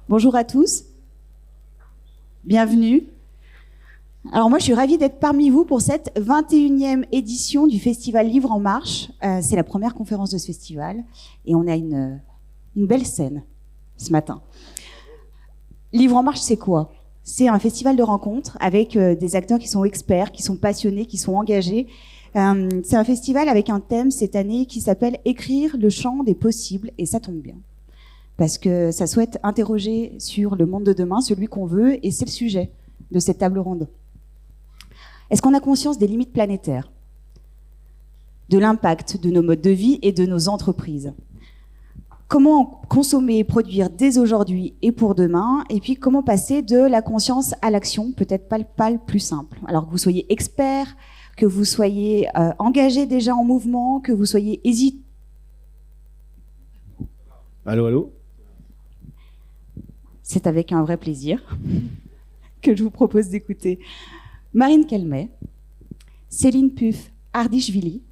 Bonjour à tous, bienvenue. Alors moi je suis ravie d'être parmi vous pour cette 21e édition du festival Livre en Marche. C'est la première conférence de ce festival et on a une belle scène ce matin. Livre en Marche, c'est quoi ? C'est un festival de rencontres avec des acteurs qui sont experts, qui sont passionnés, qui sont engagés. C'est un festival avec un thème cette année qui s'appelle « Écrire le champ des possibles » et ça tombe bien. Parce que ça souhaite interroger sur le monde de demain, celui qu'on veut, et c'est le sujet de cette table ronde. Est-ce qu'on a conscience des limites planétaires, de l'impact de nos modes de vie et de nos entreprises ? Comment consommer et produire dès aujourd'hui et pour demain ? Et puis comment passer de la conscience à l'action ? Peut-être pas le plus simple. Alors que vous soyez expert, que vous soyez engagé déjà en mouvement, que vous soyez hésitant. Allô, allô ? C'est avec un vrai plaisir que je vous propose d'écouter Marine Calmet, Céline Puf-Ardichvili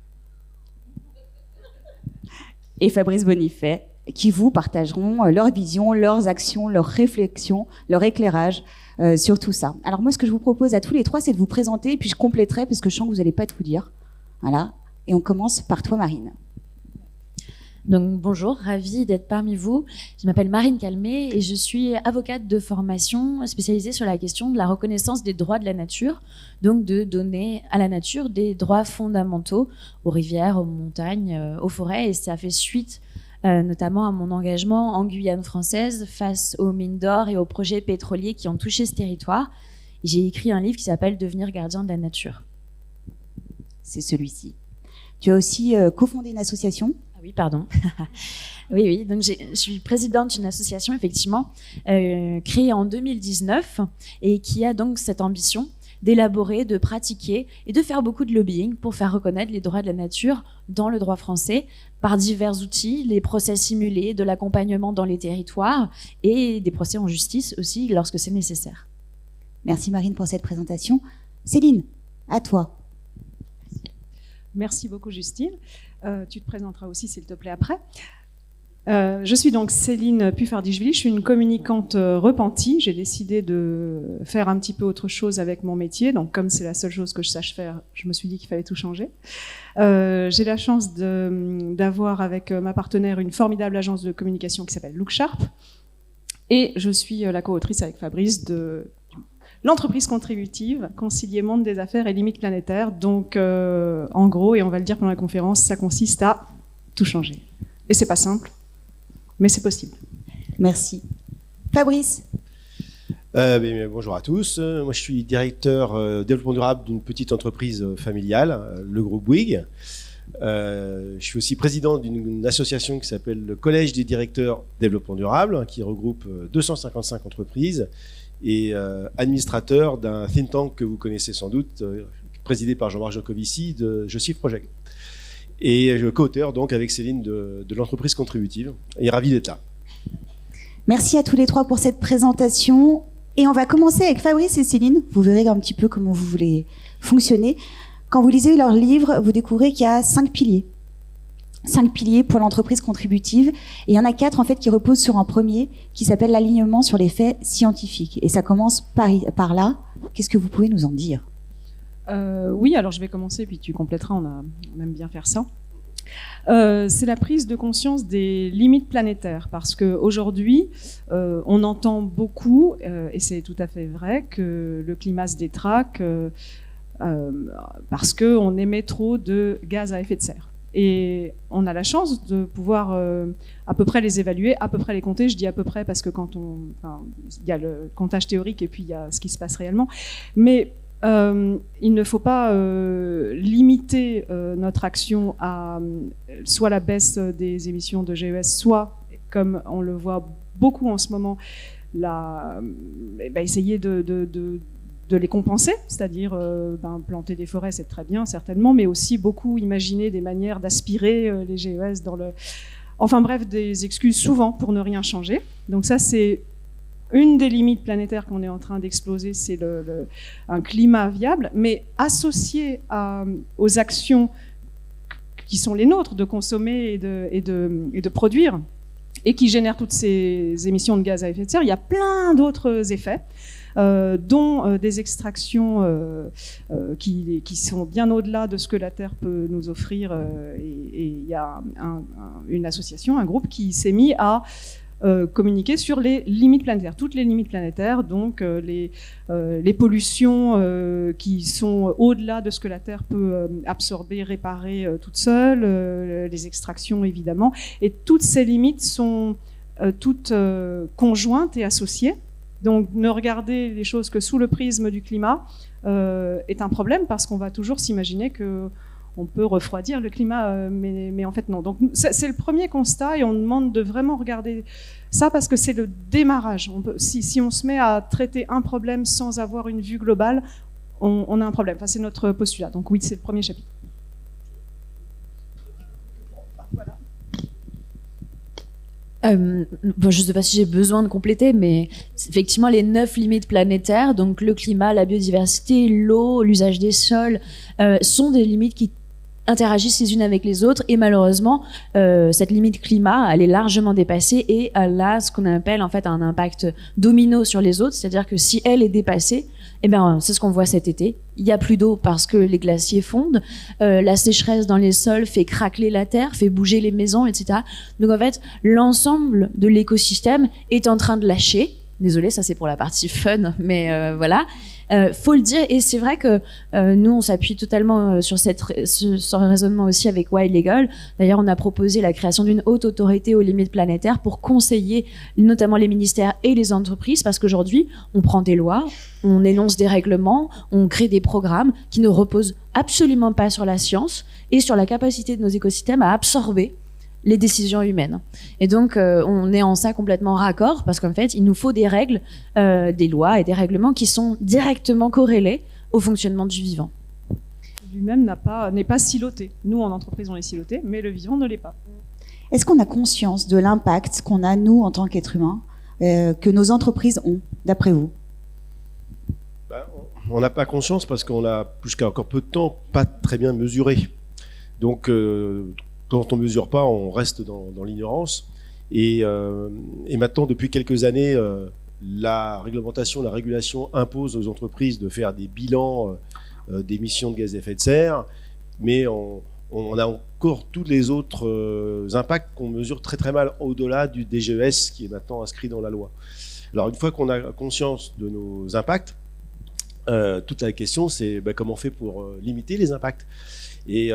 et Fabrice Bonifay, qui vous partageront leur vision, leurs actions, leurs réflexions, leur éclairage sur tout ça. Alors moi, ce que je vous propose à tous les trois, c'est de vous présenter, et puis je compléterai, parce que je sens que vous n'allez pas tout dire. Voilà. Et on commence par toi, Marine. Donc bonjour, ravie d'être parmi vous. Je m'appelle Marine Calmet et je suis avocate de formation spécialisée sur la question de la reconnaissance des droits de la nature, donc de donner à la nature des droits fondamentaux aux rivières, aux montagnes, aux forêts. Et ça fait suite notamment à mon engagement en Guyane française face aux mines d'or et aux projets pétroliers qui ont touché ce territoire. J'ai écrit un livre qui s'appelle « Devenir gardien de la nature ». C'est celui-ci. Tu as aussi cofondé une association ? Oui, pardon. Oui. Donc, je suis présidente d'une association, effectivement, créée en 2019 et qui a donc cette ambition d'élaborer, de pratiquer et de faire beaucoup de lobbying pour faire reconnaître les droits de la nature dans le droit français par divers outils, les procès simulés, de l'accompagnement dans les territoires et des procès en justice aussi lorsque c'est nécessaire. Merci Marine pour cette présentation. Céline, à toi. Merci beaucoup Justine. Tu te présenteras aussi s'il te plaît après. Je suis donc Céline Puf-Ardichvili, je suis une communicante repentie. J'ai décidé de faire un petit peu autre chose avec mon métier, donc comme c'est la seule chose que je sache faire, je me suis dit qu'il fallait tout changer. J'ai la chance d'avoir avec ma partenaire une formidable agence de communication qui s'appelle Look Sharp, et je suis la co-autrice avec Fabrice de l'entreprise contributive, concilier monde des affaires et limites planétaires. Donc, en gros, et on va le dire pendant la conférence, ça consiste à tout changer. Et c'est pas simple, mais c'est possible. Merci. Fabrice. Bonjour à tous. Moi, je suis directeur développement durable d'une petite entreprise familiale, le groupe Bouygues. Je suis aussi président d'une association qui s'appelle le Collège des directeurs développement durable, qui regroupe 255 entreprises, et administrateur d'un think tank que vous connaissez sans doute, présidé par Jean-Marc Jancovici, de Je Shift Project. Et je co-auteur donc avec Céline de l'entreprise contributive, et ravi d'être là. Merci à tous les trois pour cette présentation. Et on va commencer avec Fabrice et Céline. Vous verrez un petit peu comment vous voulez fonctionner. Quand vous lisez leur livre, vous découvrez qu'il y a 5 piliers. 5 piliers pour l'entreprise contributive. Et il y en a 4 en fait qui reposent sur un premier qui s'appelle l'alignement sur les faits scientifiques. Et ça commence par là. Qu'est-ce que vous pouvez nous en dire ? Oui, alors je vais commencer puis tu compléteras, on aime bien faire ça. C'est la prise de conscience des limites planétaires, parce qu'aujourd'hui, on entend beaucoup, et c'est tout à fait vrai, que le climat se détraque parce qu'on émet trop de gaz à effet de serre. Et on a la chance de pouvoir à peu près les évaluer, à peu près les compter. Je dis à peu près parce que il y a le comptage théorique et puis il y a ce qui se passe réellement. Mais il ne faut pas limiter notre action à soit la baisse des émissions de GES, soit, comme on le voit beaucoup en ce moment, essayer de les compenser, c'est-à-dire planter des forêts, c'est très bien, certainement, mais aussi beaucoup imaginer des manières d'aspirer les GES dans le... Enfin bref, des excuses souvent pour ne rien changer. Donc ça, c'est une des limites planétaires qu'on est en train d'exploser, c'est un climat viable, mais associé aux actions qui sont les nôtres, de consommer et de produire, et qui génère toutes ces émissions de gaz à effet de serre. Il y a plein d'autres effets. Dont des extractions qui sont bien au-delà de ce que la Terre peut nous offrir. Et il y a une association, un groupe qui s'est mis à communiquer sur les limites planétaires, toutes les limites planétaires, donc les pollutions qui sont au-delà de ce que la Terre peut absorber, réparer toute seule, les extractions évidemment, et toutes ces limites sont toutes conjointes et associées. Donc ne regarder les choses que sous le prisme du climat est un problème parce qu'on va toujours s'imaginer qu'on peut refroidir le climat, mais en fait non. Donc c'est le premier constat et on demande de vraiment regarder ça parce que c'est le démarrage. Si on se met à traiter un problème sans avoir une vue globale, on a un problème. Enfin, c'est notre postulat. Donc oui, c'est le premier chapitre. Voilà. Bon, je ne sais pas si j'ai besoin de compléter, mais effectivement, les 9 limites planétaires, donc le climat, la biodiversité, l'eau, l'usage des sols, sont des limites qui interagissent les unes avec les autres. Et malheureusement, cette limite climat, elle est largement dépassée et elle a ce qu'on appelle en fait un impact domino sur les autres. C'est-à-dire que si elle est dépassée, eh ben, c'est ce qu'on voit cet été. Il n'y a plus d'eau parce que les glaciers fondent. La sécheresse dans les sols fait craqueler la terre, fait bouger les maisons, etc. Donc en fait, l'ensemble de l'écosystème est en train de lâcher. Désolée, ça c'est pour la partie fun, mais voilà. Faut le dire, et c'est vrai que nous on s'appuie totalement sur ce raisonnement aussi avec Wild Legal. D'ailleurs, on a proposé la création d'une haute autorité aux limites planétaires pour conseiller notamment les ministères et les entreprises, parce qu'aujourd'hui, on prend des lois, on énonce des règlements, on crée des programmes qui ne reposent absolument pas sur la science et sur la capacité de nos écosystèmes à absorber les décisions humaines. Et donc, on est en ça complètement raccord parce qu'en fait, il nous faut des règles, des lois et des règlements qui sont directement corrélés au fonctionnement du vivant. Lui-même n'est pas siloté. Nous, en entreprise, on est siloté, mais le vivant ne l'est pas. Est-ce qu'on a conscience de l'impact qu'on a, nous, en tant qu'êtres humains, que nos entreprises ont, d'après vous? On n'a pas conscience parce qu'on a, jusqu'à encore peu de temps, pas très bien mesuré. Donc, quand on ne mesure pas, on reste dans l'ignorance. Et maintenant, depuis quelques années, la réglementation, la régulation impose aux entreprises de faire des bilans d'émissions de gaz à effet de serre, mais on a encore tous les autres impacts qu'on mesure très très mal au-delà du DGES qui est maintenant inscrit dans la loi. Alors une fois qu'on a conscience de nos impacts, toute la question c'est comment on fait pour limiter les impacts. Et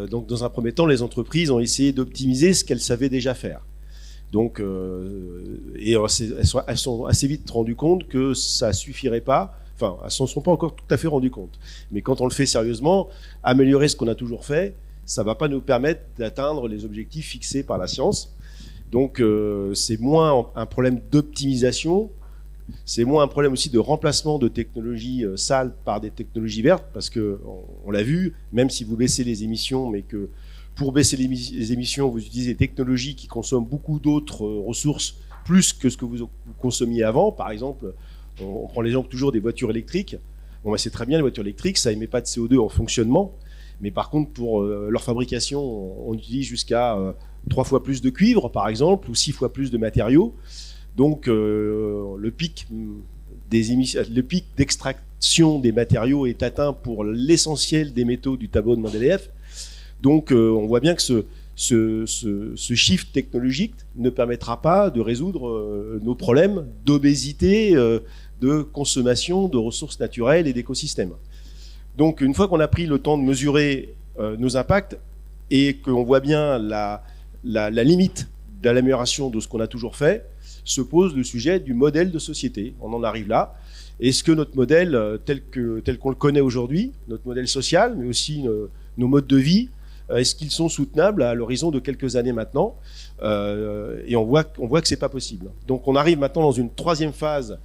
donc, dans un premier temps, les entreprises ont essayé d'optimiser ce qu'elles savaient déjà faire. Donc, elles sont assez vite rendues compte que ça suffirait pas. Enfin, elles s'en sont pas encore tout à fait rendues compte. Mais quand on le fait sérieusement, améliorer ce qu'on a toujours fait, ça va pas nous permettre d'atteindre les objectifs fixés par la science. Donc, c'est moins un problème d'optimisation. C'est moins un problème aussi de remplacement de technologies sales par des technologies vertes, parce que on l'a vu, même si vous baissez les émissions, mais que pour baisser les émissions, vous utilisez des technologies qui consomment beaucoup d'autres ressources, plus que ce que vous consommiez avant. Par exemple, on prend l'exemple toujours des voitures électriques. Bon, c'est très bien, les voitures électriques, ça émet pas de CO2 en fonctionnement, mais par contre, pour leur fabrication, on utilise jusqu'à 3 fois plus de cuivre, par exemple, ou 6 fois plus de matériaux. Donc le pic d'extraction des matériaux est atteint pour l'essentiel des métaux du tableau de Mendeleïev. Donc on voit bien que ce shift technologique ne permettra pas de résoudre nos problèmes d'obésité, de consommation de ressources naturelles et d'écosystèmes. Donc une fois qu'on a pris le temps de mesurer nos impacts et qu'on voit bien la limite de l'amélioration de ce qu'on a toujours fait, se pose le sujet du modèle de société. On en arrive là. Est-ce que notre modèle, tel qu'on le connaît aujourd'hui, notre modèle social, mais aussi nos modes de vie, est-ce qu'ils sont soutenables à l'horizon de quelques années maintenant? Et on voit que c'est pas possible. Donc on arrive maintenant dans une troisième phase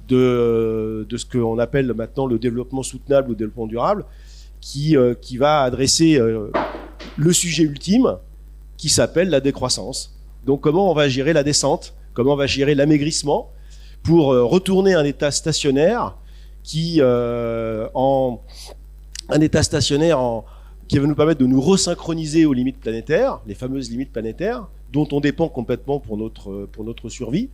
de ce qu'on appelle maintenant le développement soutenable ou le développement durable, qui va adresser le sujet ultime qui s'appelle la décroissance. Donc comment on va gérer la descente? Comment on va gérer l'amaigrissement pour retourner à un état stationnaire qui va nous permettre de nous resynchroniser aux limites planétaires, les fameuses limites planétaires, dont on dépend complètement pour notre survie.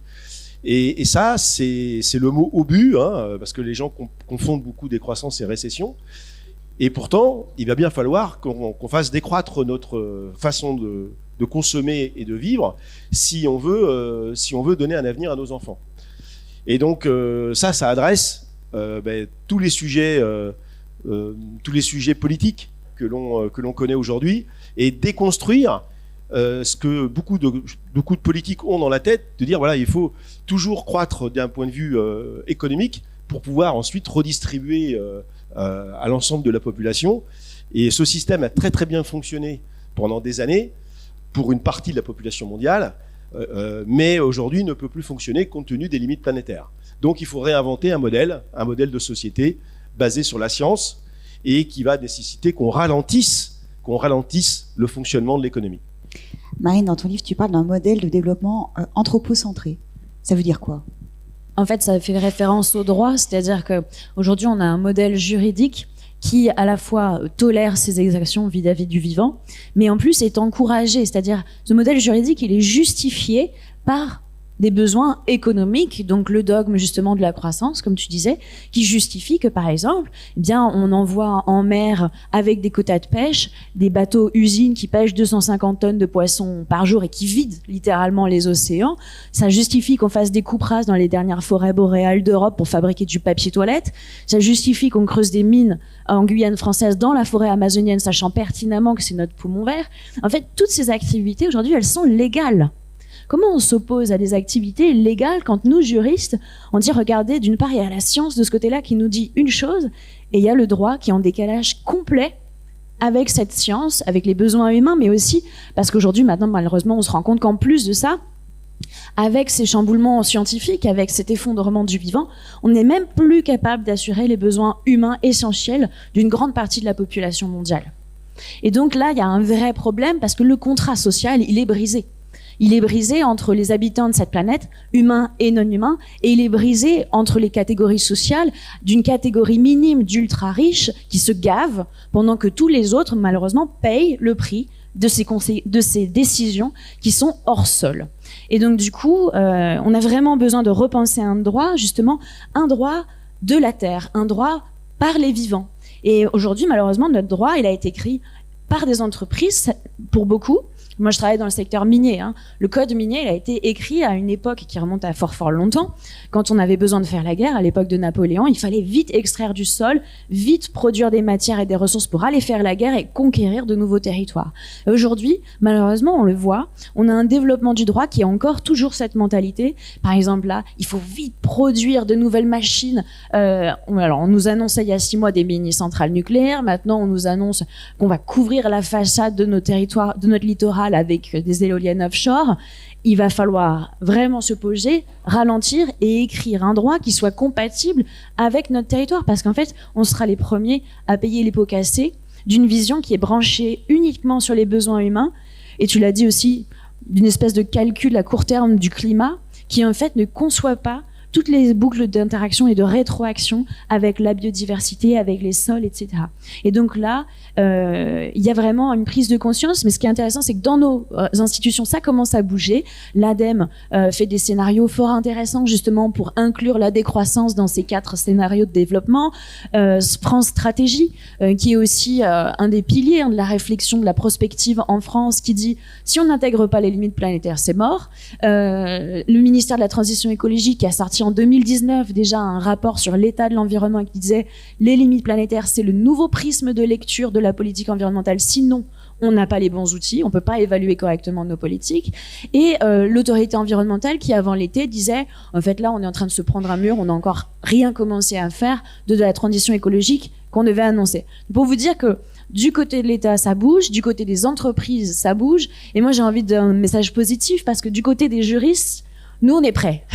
Et ça, c'est le mot obus, hein, parce que les gens confondent beaucoup décroissance et récession. Et pourtant, il va bien falloir qu'on fasse décroître notre façon de consommer et de vivre si on veut donner un avenir à nos enfants. Et donc ça adresse tous les sujets politiques que l'on connaît aujourd'hui, et déconstruire ce que beaucoup de politiques ont dans la tête, de dire voilà, il faut toujours croître d'un point de vue économique pour pouvoir ensuite redistribuer à l'ensemble de la population. Et ce système a très très bien fonctionné pendant des années pour une partie de la population mondiale, mais aujourd'hui ne peut plus fonctionner compte tenu des limites planétaires. Donc il faut réinventer un modèle de société basé sur la science et qui va nécessiter qu'on ralentisse le fonctionnement de l'économie. Marine, dans ton livre, tu parles d'un modèle de développement anthropocentré. Ça veut dire quoi ? En fait, ça fait référence au droit, c'est-à-dire qu'aujourd'hui, on a un modèle juridique qui, à la fois, tolère ces exactions vis-à-vis du vivant, mais en plus est encouragé. C'est-à-dire, ce modèle juridique, il est justifié par des besoins économiques, donc le dogme justement de la croissance, comme tu disais, qui justifie que, par exemple, eh bien, on envoie en mer avec des quotas de pêche des bateaux-usines qui pêchent 250 tonnes de poissons par jour et qui vident littéralement les océans. Ça justifie qu'on fasse des coupes rases dans les dernières forêts boréales d'Europe pour fabriquer du papier toilette. Ça justifie qu'on creuse des mines en Guyane française dans la forêt amazonienne, sachant pertinemment que c'est notre poumon vert. En fait, toutes ces activités, aujourd'hui, elles sont légales. Comment on s'oppose à des activités légales quand nous, juristes, on dit, regardez, d'une part, il y a la science de ce côté-là qui nous dit une chose, et il y a le droit qui est en décalage complet avec cette science, avec les besoins humains, mais aussi parce qu'aujourd'hui, maintenant, malheureusement, on se rend compte qu'en plus de ça, avec ces chamboulements scientifiques, avec cet effondrement du vivant, on n'est même plus capable d'assurer les besoins humains essentiels d'une grande partie de la population mondiale. Et donc là, il y a un vrai problème parce que le contrat social, il est brisé. Il est brisé entre les habitants de cette planète, humains et non humains, et il est brisé entre les catégories sociales d'une catégorie minime d'ultra riches qui se gavent pendant que tous les autres, malheureusement, payent le prix de ces décisions qui sont hors sol. Et donc, du coup, on a vraiment besoin de repenser un droit, justement, un droit de la terre, un droit par les vivants. Et aujourd'hui, malheureusement, notre droit, il a été écrit par des entreprises, pour beaucoup. Moi, je travaille dans le secteur minier. Hein. Le code minier, il a été écrit à une époque qui remonte à fort longtemps. Quand on avait besoin de faire la guerre, à l'époque de Napoléon, il fallait vite extraire du sol, vite produire des matières et des ressources pour aller faire la guerre et conquérir de nouveaux territoires. Et aujourd'hui, malheureusement, on le voit, on a un développement du droit qui a encore toujours cette mentalité. Par exemple, là, il faut vite produire de nouvelles machines. Alors, on nous annonçait il y a 6 mois des mini-centrales nucléaires. Maintenant, on nous annonce qu'on va couvrir la façade de nos territoires, de notre littoral avec des éoliennes offshore. Il va falloir vraiment se poser, ralentir et écrire un droit qui soit compatible avec notre territoire, parce qu'en fait, on sera les premiers à payer les pots cassés d'une vision qui est branchée uniquement sur les besoins humains, et tu l'as dit aussi, d'une espèce de calcul à court terme du climat, qui en fait ne conçoit pas toutes les boucles d'interaction et de rétroaction avec la biodiversité, avec les sols, etc. Et donc là, il y a vraiment une prise de conscience, mais ce qui est intéressant, c'est que dans nos institutions, ça commence à bouger. L'ADEME fait des scénarios fort intéressants, justement, pour inclure la décroissance dans ces 4 scénarios de développement. France Stratégie, qui est aussi un des piliers de la réflexion, de la prospective en France, qui dit, si on n'intègre pas les limites planétaires, c'est mort. Le ministère de la Transition écologique a sorti en 2019 déjà un rapport sur l'état de l'environnement qui disait les limites planétaires, c'est le nouveau prisme de lecture de la politique environnementale, sinon on n'a pas les bons outils, on ne peut pas évaluer correctement nos politiques. Et l'autorité environnementale qui, avant l'été, disait en fait là on est en train de se prendre un mur, on n'a encore rien commencé à faire de la transition écologique qu'on devait annoncer. Pour vous dire que du côté de l'État, ça bouge, du côté des entreprises, ça bouge, et moi j'ai envie d'un message positif, parce que du côté des juristes, nous, on est prêts.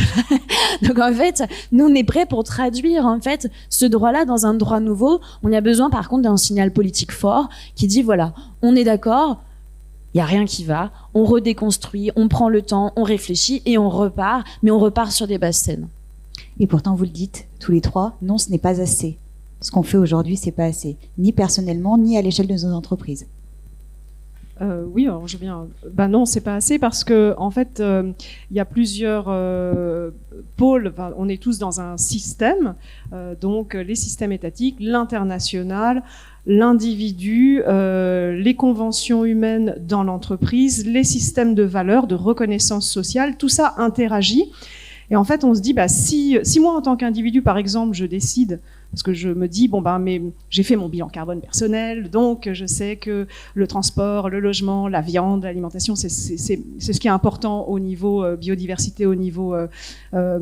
Donc, en fait, nous, on est prêts pour traduire, en fait, ce droit-là dans un droit nouveau. On a besoin, par contre, d'un signal politique fort qui dit, voilà, on est d'accord, il n'y a rien qui va, on redéconstruit, on prend le temps, on réfléchit et on repart, mais on repart sur des bases saines. Et pourtant, vous le dites, tous les 3, non, ce n'est pas assez. Ce qu'on fait aujourd'hui, c'est pas assez. Ni personnellement, ni à l'échelle de nos entreprises. Oui, alors je viens. Ben non, c'est pas assez parce que en fait, il y a plusieurs pôles. Enfin, on est tous dans un système, donc les systèmes étatiques, l'international, l'individu, les conventions humaines dans l'entreprise, les systèmes de valeurs, de reconnaissance sociale, tout ça interagit. Et en fait, on se dit, bah, si moi, en tant qu'individu, par exemple, je décide, parce que je me dis, bon, ben, mais j'ai fait mon bilan carbone personnel, donc je sais que le transport, le logement, la viande, l'alimentation, c'est ce qui est important au niveau biodiversité, au niveau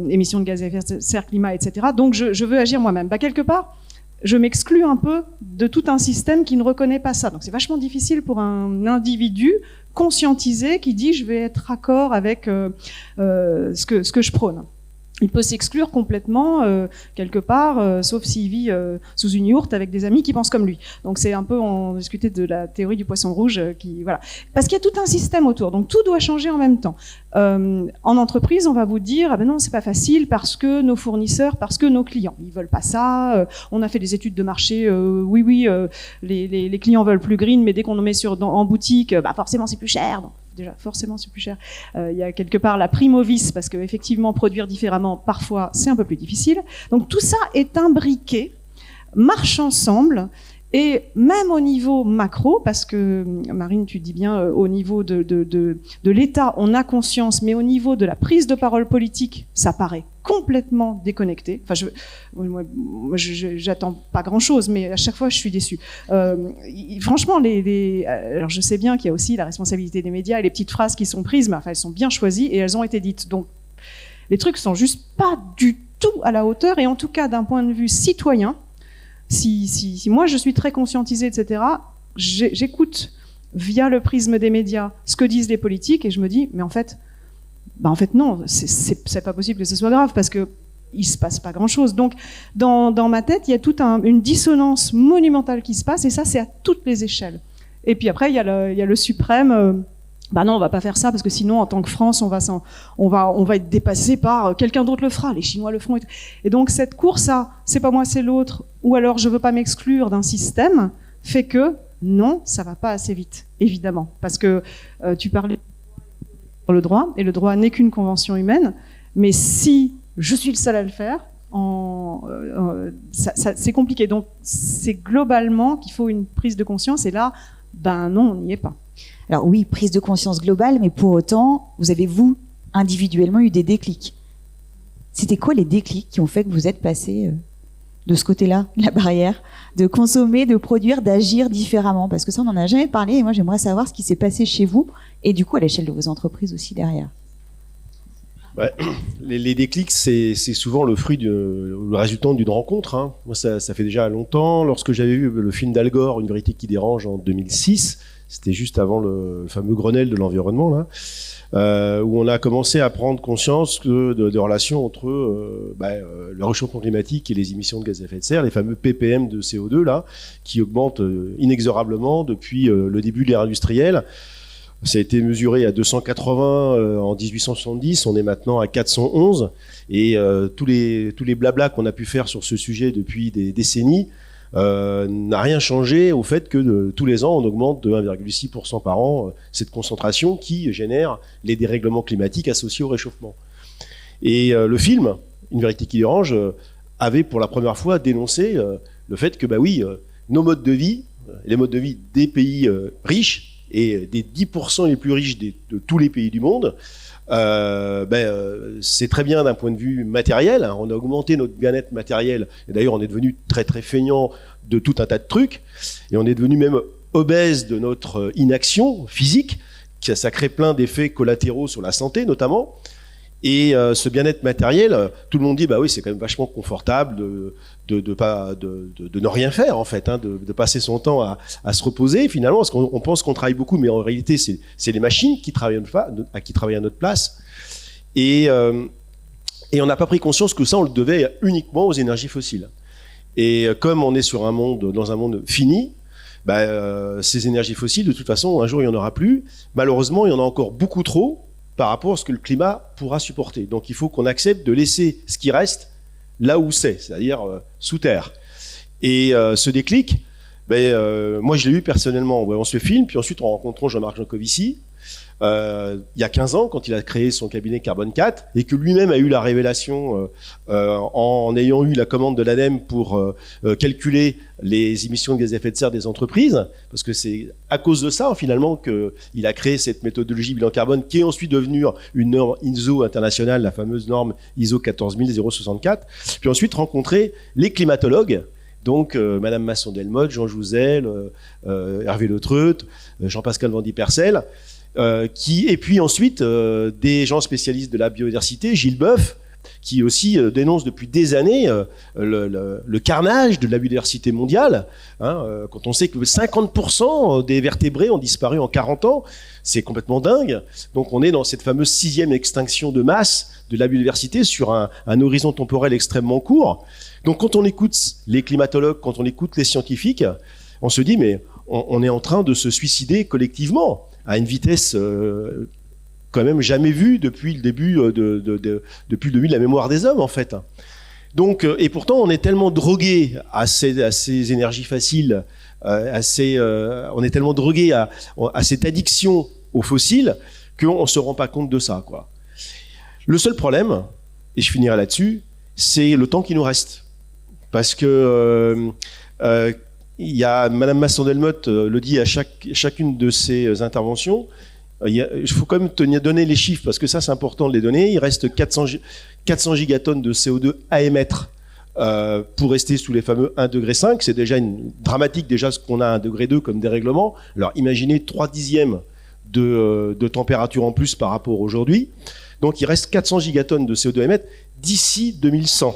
émissions de gaz à effet de serre, climat, etc. Donc, je veux agir moi-même. Bah, quelque part, je m'exclus un peu de tout un système qui ne reconnaît pas ça. Donc, c'est vachement difficile pour un individu conscientisé qui dit je vais être raccord avec ce que je prône. Il peut s'exclure complètement quelque part, sauf s'il vit sous une yourte avec des amis qui pensent comme lui. Donc c'est un peu, on discutait de la théorie du poisson rouge, voilà. Parce qu'il y a tout un système autour, donc tout doit changer en même temps. En entreprise, on va vous dire ah ben non, c'est pas facile parce que nos fournisseurs, parce que nos clients, ils veulent pas ça. On a fait des études de marché, oui, les clients veulent plus green, mais dès qu'on en met en boutique, bah forcément c'est plus cher. Donc, déjà, forcément, c'est plus cher. Il y a quelque part la prime au vice, parce que effectivement, produire différemment, parfois, c'est un peu plus difficile. Donc tout ça est imbriqué, marche ensemble, et même au niveau macro, parce que, Marine, tu dis bien, au niveau de l'État, on a conscience, mais au niveau de la prise de parole politique, ça paraît complètement déconnecté. Enfin, moi, j'attends pas grand-chose, mais à chaque fois, je suis déçue. Franchement, alors je sais bien qu'il y a aussi la responsabilité des médias et les petites phrases qui sont prises, mais enfin, elles sont bien choisies et elles ont été dites. Donc, les trucs sont juste pas du tout à la hauteur, et en tout cas, d'un point de vue citoyen, si moi je suis très conscientisée, etc., j'écoute via le prisme des médias ce que disent les politiques et je me dis, mais en fait non, c'est pas possible que ce soit grave parce que il se passe pas grand chose. Donc dans ma tête, il y a toute une dissonance monumentale qui se passe et ça c'est à toutes les échelles. Et puis après il y a le suprême. Bah non, on va pas faire ça parce que sinon, en tant que France, on va être dépassé par quelqu'un d'autre le fera. Les Chinois le feront. Et donc cette course à c'est pas moi, c'est l'autre, ou alors je veux pas m'exclure d'un système, fait que non, ça va pas assez vite, évidemment, parce que tu parlais sur le droit, et le droit n'est qu'une convention humaine. Mais si je suis le seul à le faire, c'est compliqué. Donc c'est globalement qu'il faut une prise de conscience. Et là, ben non, on n'y est pas. Alors oui, prise de conscience globale, mais pour autant, vous avez, vous, individuellement, eu des déclics. C'était quoi les déclics qui ont fait que vous êtes passé de ce côté-là, la barrière, de consommer, de produire, d'agir différemment? Parce que ça, on n'en a jamais parlé, et moi, j'aimerais savoir ce qui s'est passé chez vous, et du coup, à l'échelle de vos entreprises aussi derrière. Ouais. Les déclics, c'est souvent le fruit, le résultat d'une rencontre. Hein. Moi, ça fait déjà longtemps. Lorsque j'avais vu le film d'Al Gore, Une vérité qui dérange, en 2006, c'était juste avant le fameux Grenelle de l'environnement, là, où on a commencé à prendre conscience de relations entre le réchauffement climatique et les émissions de gaz à effet de serre, les fameux ppm de CO2 là, qui augmentent inexorablement depuis le début de l'ère industrielle. Ça a été mesuré à 280 en 1870, on est maintenant à 411, et tous les blablas qu'on a pu faire sur ce sujet depuis des décennies n'a rien changé au fait que tous les ans on augmente de 1,6% par an cette concentration qui génère les dérèglements climatiques associés au réchauffement. Et le film, Une vérité qui dérange, avait pour la première fois dénoncé le fait que nos modes de vie, les modes de vie des pays riches et des 10% les plus riches de tous les pays du monde, c'est très bien d'un point de vue matériel, hein. On a augmenté notre bien-être matériel, et d'ailleurs on est devenu très très feignant de tout un tas de trucs, et on est devenu même obèse de notre inaction physique, ça crée plein d'effets collatéraux sur la santé notamment. Et ce bien-être matériel, tout le monde dit bah oui, c'est quand même vachement confortable de ne rien faire en fait, hein, de passer son temps à se reposer finalement, parce qu'on pense qu'on travaille beaucoup, mais en réalité c'est les machines qui travaillent à notre place. Et on n'a pas pris conscience que ça on le devait uniquement aux énergies fossiles. Et comme on est dans un monde fini, ces énergies fossiles de toute façon un jour il y en aura plus. Malheureusement il y en a encore beaucoup trop par rapport à ce que le climat pourra supporter. Donc il faut qu'on accepte de laisser ce qui reste là où c'est-à-dire sous terre. Et ce déclic, Moi, je l'ai eu personnellement. Ouais, on se filme, puis ensuite, on rencontre Jean-Marc Jancovici, il y a 15 ans, quand il a créé son cabinet Carbone 4, et que lui-même a eu la révélation en ayant eu la commande de l'ADEME pour calculer les émissions de gaz à effet de serre des entreprises, parce que c'est à cause de ça, finalement, qu'il a créé cette méthodologie bilan carbone, qui est ensuite devenue une norme ISO internationale, la fameuse norme ISO 14064, puis ensuite rencontrer les climatologues, donc Madame Masson-Delmotte, Jean Jouzel, Hervé Le Treut, Jean-Pascal Vandy-Percel, et puis ensuite des gens spécialistes de la biodiversité, Gilles Boeuf, qui aussi dénonce depuis des années le carnage de la biodiversité mondiale. Quand on sait que 50% des vertébrés ont disparu en 40 ans, c'est complètement dingue. Donc on est dans cette fameuse 6e extinction de masse de la biodiversité sur un horizon temporel extrêmement court. Donc quand on écoute les climatologues, quand on écoute les scientifiques, on se dit mais on est en train de se suicider collectivement à une vitesse quand même jamais vue depuis le début depuis le début de la mémoire des hommes en fait. Donc et pourtant on est tellement drogué à ces énergies faciles, on est tellement drogué à cette addiction aux fossiles qu'on se rend pas compte de ça quoi. Le seul problème, et je finirai là-dessus, c'est le temps qui nous reste. Parce que il y a Madame Masson-Delmotte le dit à chacune de ses interventions, il faut quand même donner les chiffres, parce que ça c'est important de les donner. Il reste 400 gigatonnes de CO2 à émettre pour rester sous les fameux 1,5 degré. C'est déjà dramatique déjà ce qu'on a à 1,2 degré comme dérèglement. Alors imaginez 3/10 de température en plus par rapport à aujourd'hui. Donc il reste 400 gigatonnes de CO2 à émettre d'ici 2100.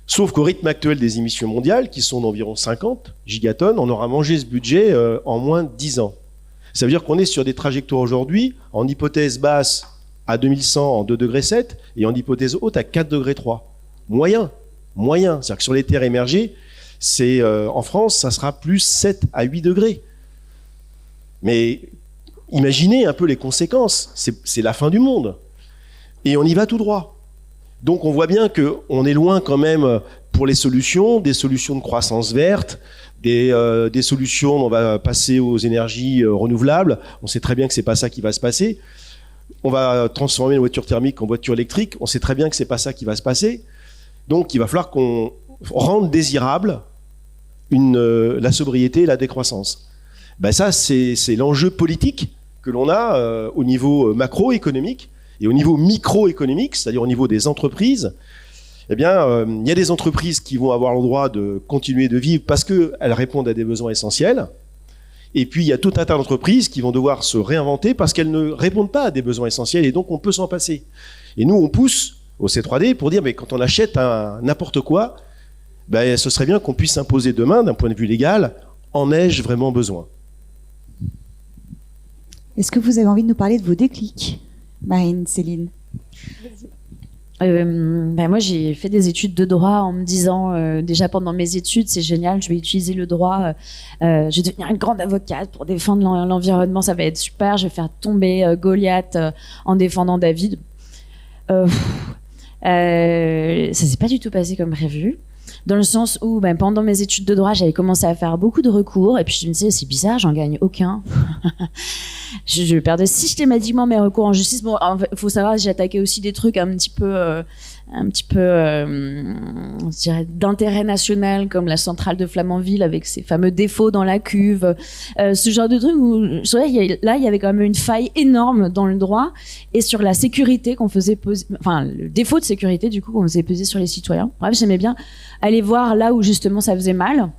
Sauf qu'au rythme actuel des émissions mondiales, qui sont d'environ 50 gigatonnes, on aura mangé ce budget en moins de 10 ans. Ça veut dire qu'on est sur des trajectoires aujourd'hui, en hypothèse basse à 2100 en 2,7 degrés et en hypothèse haute à 4,3 degrés. Moyen. C'est-à-dire que sur les terres émergées, en France, ça sera plus 7 à 8 degrés. Mais imaginez un peu les conséquences. C'est la fin du monde. Et on y va tout droit. Donc on voit bien qu'on est loin quand même pour les solutions, des solutions de croissance verte, des solutions, on va passer aux énergies renouvelables. On sait très bien que c'est pas ça qui va se passer. On va transformer les voitures thermiques en voitures électriques. On sait très bien que c'est pas ça qui va se passer. Donc il va falloir qu'on rende désirable la sobriété et la décroissance. Ça c'est l'enjeu politique que l'on a au niveau macroéconomique. Et au niveau microéconomique, c'est-à-dire au niveau des entreprises, il y a des entreprises qui vont avoir le droit de continuer de vivre parce qu'elles répondent à des besoins essentiels. Et puis, il y a tout un tas d'entreprises qui vont devoir se réinventer parce qu'elles ne répondent pas à des besoins essentiels et donc on peut s'en passer. Et nous, on pousse au C3D pour dire, mais quand on achète n'importe quoi, ce serait bien qu'on puisse s'imposer demain, d'un point de vue légal, en ai-je vraiment besoin ? Est-ce que vous avez envie de nous parler de vos déclics ? Marine, Céline. Moi, j'ai fait des études de droit en me disant, déjà pendant mes études, c'est génial, je vais utiliser le droit, je vais devenir une grande avocate pour défendre l'environnement, ça va être super, je vais faire tomber Goliath en défendant David. Ça s'est pas du tout passé comme prévu. Dans le sens où, pendant mes études de droit, j'avais commencé à faire beaucoup de recours, et puis je me disais, c'est bizarre, j'en gagne aucun. je perdais systématiquement mes recours en justice. Bon, faut savoir, j'ai attaqué aussi des trucs un petit peu, je dirais, d'intérêt national, comme la centrale de Flamanville avec ses fameux défauts dans la cuve, ce genre de trucs où, je dirais, il y avait quand même une faille énorme dans le droit et sur la sécurité qu'on faisait peser, le défaut de sécurité, du coup, qu'on faisait peser sur les citoyens. Bref, j'aimais bien aller voir là où, justement, ça faisait mal.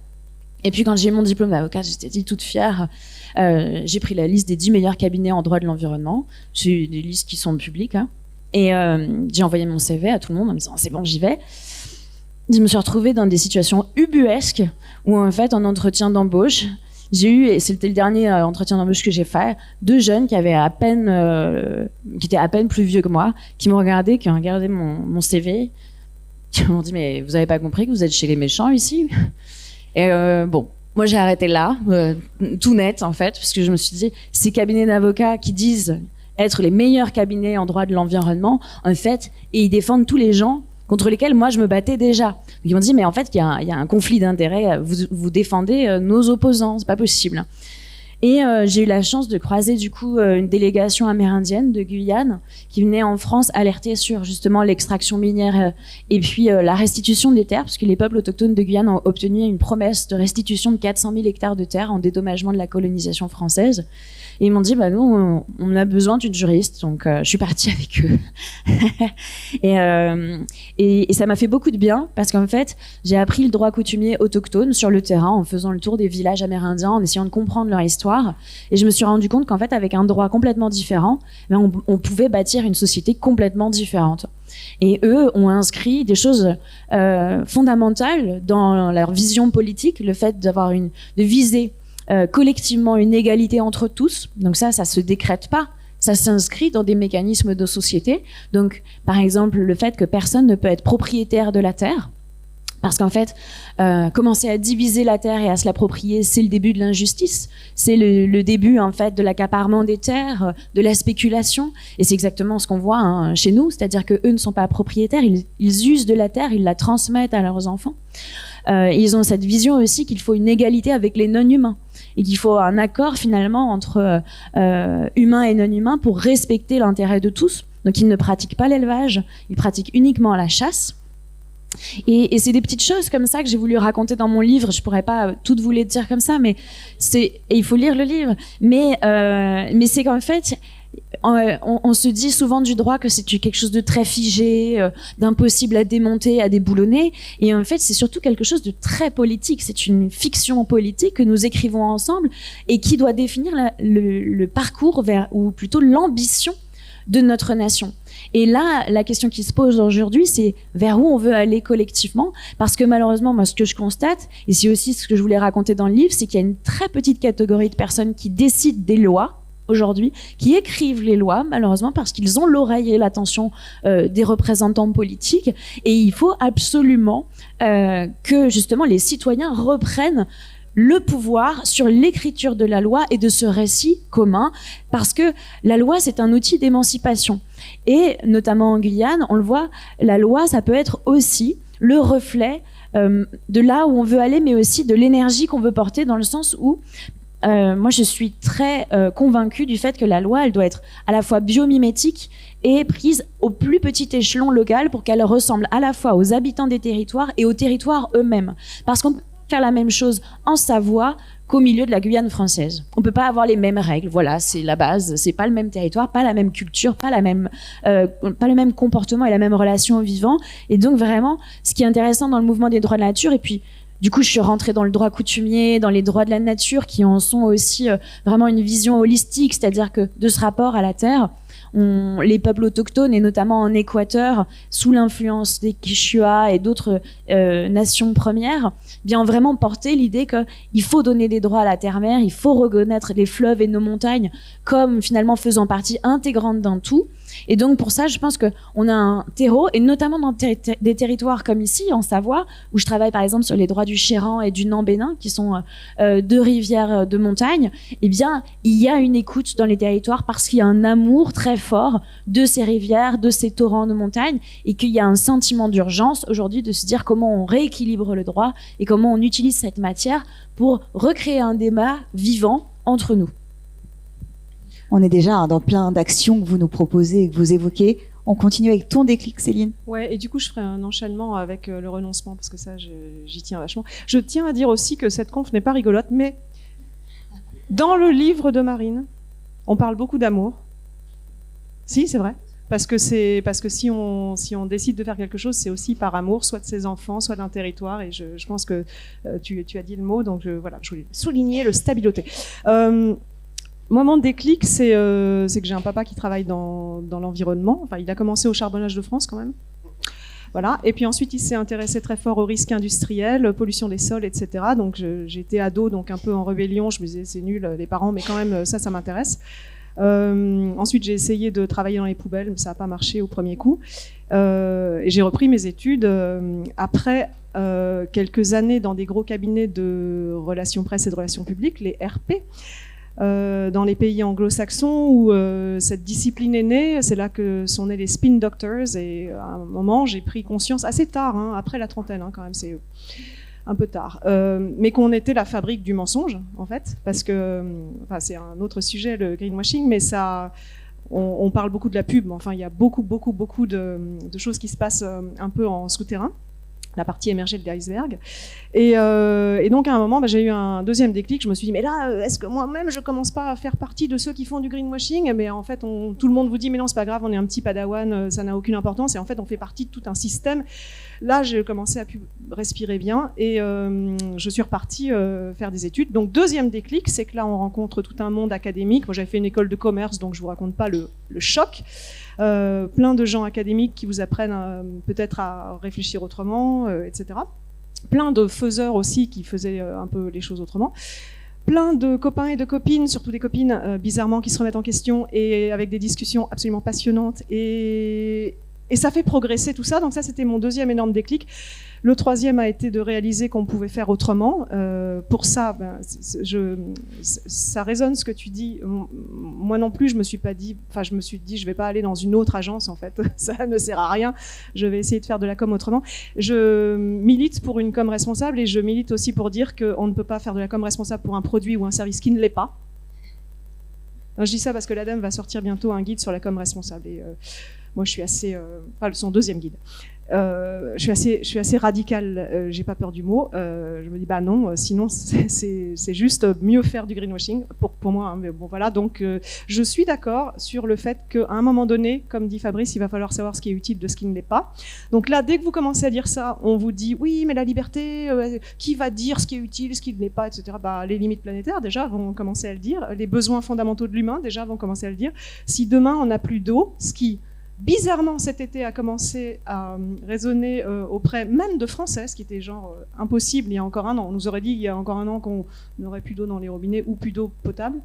Et puis, quand j'ai eu mon diplôme d'avocat, j'étais dit toute fière. J'ai pris la liste des 10 meilleurs cabinets en droit de l'environnement. C'est des listes qui sont publiques, hein. Et j'ai envoyé mon CV à tout le monde en me disant c'est bon, j'y vais. Je me suis retrouvée dans des situations ubuesques où en fait en entretien d'embauche, j'ai eu, et c'était le dernier entretien d'embauche que j'ai fait, 2 jeunes qui étaient à peine plus vieux que moi, qui m'ont regardé, qui ont regardé mon CV, qui m'ont dit mais vous avez pas compris que vous êtes chez les méchants ici? Et moi j'ai arrêté là, tout net en fait, parce que je me suis dit ces cabinets d'avocats qui disent être les meilleurs cabinets en droit de l'environnement, en fait, et ils défendent tous les gens contre lesquels moi je me battais déjà. Ils m'ont dit mais en fait il y a un conflit d'intérêts, vous défendez nos opposants, c'est pas possible. Et j'ai eu la chance de croiser du coup une délégation amérindienne de Guyane qui venait en France alerter sur justement l'extraction minière et puis la restitution des terres, parce que les peuples autochtones de Guyane ont obtenu une promesse de restitution de 400 000 hectares de terres en dédommagement de la colonisation française. Et ils m'ont dit, bah nous, on a besoin d'une juriste, donc je suis partie avec eux. et ça m'a fait beaucoup de bien, parce qu'en fait, j'ai appris le droit coutumier autochtone sur le terrain, en faisant le tour des villages amérindiens, en essayant de comprendre leur histoire. Et je me suis rendu compte qu'en fait, avec un droit complètement différent, on pouvait bâtir une société complètement différente. Et eux ont inscrit des choses fondamentales dans leur vision politique, le fait de viser collectivement une égalité entre tous. Donc ça se décrète pas. Ça s'inscrit dans des mécanismes de société. Donc, par exemple, le fait que personne ne peut être propriétaire de la terre. Parce qu'en fait, commencer à diviser la terre et à se l'approprier, c'est le début de l'injustice. C'est le début, en fait, de l'accaparement des terres, de la spéculation. Et c'est exactement ce qu'on voit chez nous. C'est-à-dire qu'eux ne sont pas propriétaires. Ils usent de la terre, ils la transmettent à leurs enfants. Ils ont cette vision aussi qu'il faut une égalité avec les non-humains. Et qu'il faut un accord, finalement, entre humains et non-humains pour respecter l'intérêt de tous. Donc, ils ne pratiquent pas l'élevage. Ils pratiquent uniquement la chasse. Et c'est des petites choses comme ça que j'ai voulu raconter dans mon livre. Je pourrais pas toutes vous les dire comme ça, mais il faut lire le livre. Mais c'est qu'en fait, on se dit souvent du droit que c'est quelque chose de très figé, d'impossible à démonter, à déboulonner. Et en fait, c'est surtout quelque chose de très politique. C'est une fiction politique que nous écrivons ensemble et qui doit définir le parcours ou plutôt l'ambition de notre nation. Et là, la question qui se pose aujourd'hui, c'est vers où on veut aller collectivement. Parce que malheureusement, moi, ce que je constate, et c'est aussi ce que je voulais raconter dans le livre, c'est qu'il y a une très petite catégorie de personnes qui décident des lois aujourd'hui, qui écrivent les lois, malheureusement, parce qu'ils ont l'oreille et l'attention des représentants politiques. Et il faut absolument que, justement, les citoyens reprennent le pouvoir sur l'écriture de la loi et de ce récit commun, parce que la loi, c'est un outil d'émancipation. Et notamment en Guyane, on le voit, la loi, ça peut être aussi le reflet de là où on veut aller, mais aussi de l'énergie qu'on veut porter, dans le sens où moi, je suis très convaincue du fait que la loi, elle doit être à la fois biomimétique et prise au plus petit échelon local pour qu'elle ressemble à la fois aux habitants des territoires et aux territoires eux-mêmes. Parce qu'on peut faire la même chose en Savoie qu'au milieu de la Guyane française. On peut pas avoir les mêmes règles, voilà, c'est la base, c'est pas le même territoire, pas la même culture, pas le même comportement et la même relation au vivant. Et donc vraiment, ce qui est intéressant dans le mouvement des droits de la nature, et puis du coup, je suis rentrée dans le droit coutumier, dans les droits de la nature, qui en sont aussi vraiment une vision holistique, c'est-à-dire que de ce rapport à la terre, les peuples autochtones, et notamment en Équateur, sous l'influence des Quichua et d'autres nations premières, bien vraiment porté l'idée qu'il faut donner des droits à la terre-mère, il faut reconnaître les fleuves et nos montagnes comme finalement faisant partie intégrante d'un tout. Et donc pour ça, je pense qu'on a un terreau, et notamment dans des territoires comme ici, en Savoie, où je travaille par exemple sur les droits du Chéran et du Nambénin, qui sont deux rivières de montagne, eh bien, il y a une écoute dans les territoires parce qu'il y a un amour très fort de ces rivières, de ces torrents de montagne, et qu'il y a un sentiment d'urgence aujourd'hui de se dire comment on rééquilibre le droit et comment on utilise cette matière pour recréer un débat vivant entre nous. On est déjà dans plein d'actions que vous nous proposez et que vous évoquez. On continue avec ton déclic, Céline. Ouais, et du coup, je ferai un enchaînement avec le renoncement, parce que ça, j'y tiens vachement. Je tiens à dire aussi que cette conf n'est pas rigolote, mais dans le livre de Marine, on parle beaucoup d'amour. Si, c'est vrai. Parce que si on décide de faire quelque chose, c'est aussi par amour, soit de ses enfants, soit d'un territoire. Et je pense que tu as dit le mot, donc voilà, je voulais souligner le stabiloté. Moment de déclic, c'est que j'ai un papa qui travaille dans l'environnement. Enfin, il a commencé au Charbonnage de France quand même. Voilà. Et puis ensuite, il s'est intéressé très fort aux risques industriels, pollution des sols, etc. Donc j'étais ado, donc un peu en rébellion. Je me disais c'est nul les parents, mais quand même ça m'intéresse. Ensuite, j'ai essayé de travailler dans les poubelles, mais ça n'a pas marché au premier coup. Et j'ai repris mes études après quelques années dans des gros cabinets de relations presse et de relations publiques, les RP. dans les pays anglo-saxons où cette discipline est née. C'est là que sont nés les spin doctors. Et à un moment, j'ai pris conscience, assez tard, après la trentaine, quand même, c'est un peu tard, mais qu'on était la fabrique du mensonge, en fait, parce que, c'est un autre sujet, le greenwashing, mais ça... On parle beaucoup de la pub, mais enfin, il y a beaucoup de choses qui se passent un peu en souterrain, la partie émergée de l'iceberg. Et donc, à un moment, j'ai eu un deuxième déclic. Je me suis dit, mais là, est-ce que moi-même, je commence pas à faire partie de ceux qui font du greenwashing? Mais en fait, tout le monde vous dit, mais non, c'est pas grave, on est un petit padawan, ça n'a aucune importance. Et en fait, on fait partie de tout un système. Là, j'ai commencé à respirer bien et je suis repartie faire des études. Donc, deuxième déclic, c'est que là, on rencontre tout un monde académique. Moi, j'avais fait une école de commerce, donc je vous raconte pas le choc. Plein de gens académiques qui vous apprennent peut-être à réfléchir autrement, etc. Plein de faiseurs aussi qui faisaient un peu les choses autrement. Plein de copains et de copines, surtout des copines bizarrement qui se remettent en question et avec des discussions absolument passionnantes. Et ça fait progresser tout ça. Donc ça, c'était mon deuxième énorme déclic. Le troisième a été de réaliser qu'on pouvait faire autrement. Pour ça, ça résonne ce que tu dis. Moi non plus, je me suis dit, je vais pas aller dans une autre agence, en fait. Ça ne sert à rien. Je vais essayer de faire de la com autrement. Je milite pour une com responsable et je milite aussi pour dire qu'on ne peut pas faire de la com responsable pour un produit ou un service qui ne l'est pas. Alors, je dis ça parce que l'ADEME va sortir bientôt un guide sur la com responsable. Et moi, je suis assez... son deuxième guide. Je suis assez radicale, j'ai pas peur du mot. Je me dis non, sinon c'est juste mieux faire du greenwashing pour moi. Mais bon voilà, donc je suis d'accord sur le fait qu'à un moment donné, comme dit Fabrice, il va falloir savoir ce qui est utile de ce qui ne l'est pas. Donc là, dès que vous commencez à dire ça, on vous dit oui, mais la liberté, qui va dire ce qui est utile, ce qui ne l'est pas, etc. Les limites planétaires déjà vont commencer à le dire. Les besoins fondamentaux de l'humain déjà vont commencer à le dire. Si demain on n'a plus d'eau, ce qui bizarrement, cet été, a commencé à résonner auprès même de Français, ce qui était impossible il y a encore un an. On nous aurait dit il y a encore un an qu'on n'aurait plus d'eau dans les robinets ou plus d'eau potable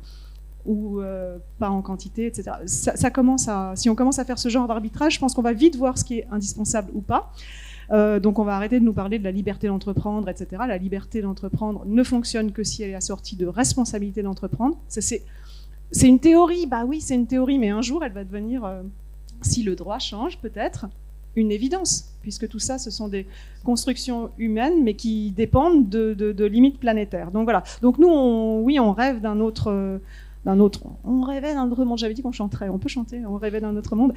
ou pas en quantité, etc. Si on commence à faire ce genre d'arbitrage, je pense qu'on va vite voir ce qui est indispensable ou pas. Donc on va arrêter de nous parler de la liberté d'entreprendre, etc. La liberté d'entreprendre ne fonctionne que si elle est assortie de responsabilité d'entreprendre. C'est une théorie, oui, c'est une théorie, mais un jour elle va devenir... si le droit change, peut-être, une évidence, puisque tout ça, ce sont des constructions humaines, mais qui dépendent de limites planétaires. Donc voilà. Donc nous, on rêve d'un autre... On rêvait d'un autre monde. J'avais dit qu'on chanterait. On peut chanter. On rêvait d'un autre monde.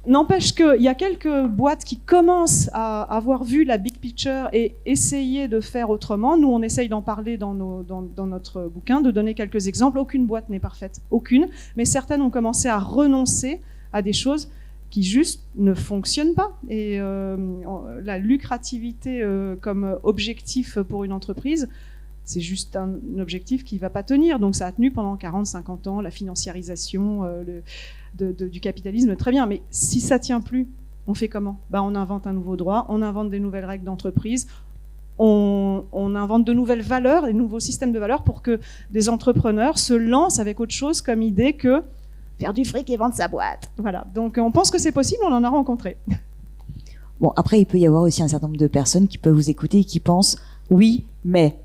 N'empêche qu'il y a quelques boîtes qui commencent à avoir vu la big picture et essayer de faire autrement. Nous, on essaye d'en parler dans notre bouquin, de donner quelques exemples. Aucune boîte n'est parfaite. Aucune. Mais certaines ont commencé à renoncer à des choses qui juste ne fonctionnent pas. Et la lucrativité comme objectif pour une entreprise, c'est juste un objectif qui ne va pas tenir. Donc ça a tenu pendant 40-50 ans, la financiarisation du capitalisme, très bien. Mais si ça ne tient plus, on fait comment ? On invente un nouveau droit, on invente des nouvelles règles d'entreprise, on invente de nouvelles valeurs, des nouveaux systèmes de valeurs pour que des entrepreneurs se lancent avec autre chose comme idée que faire du fric et vendre sa boîte. Voilà. Donc on pense que c'est possible, on en a rencontré. Bon, après, il peut y avoir aussi un certain nombre de personnes qui peuvent vous écouter et qui pensent oui, mais...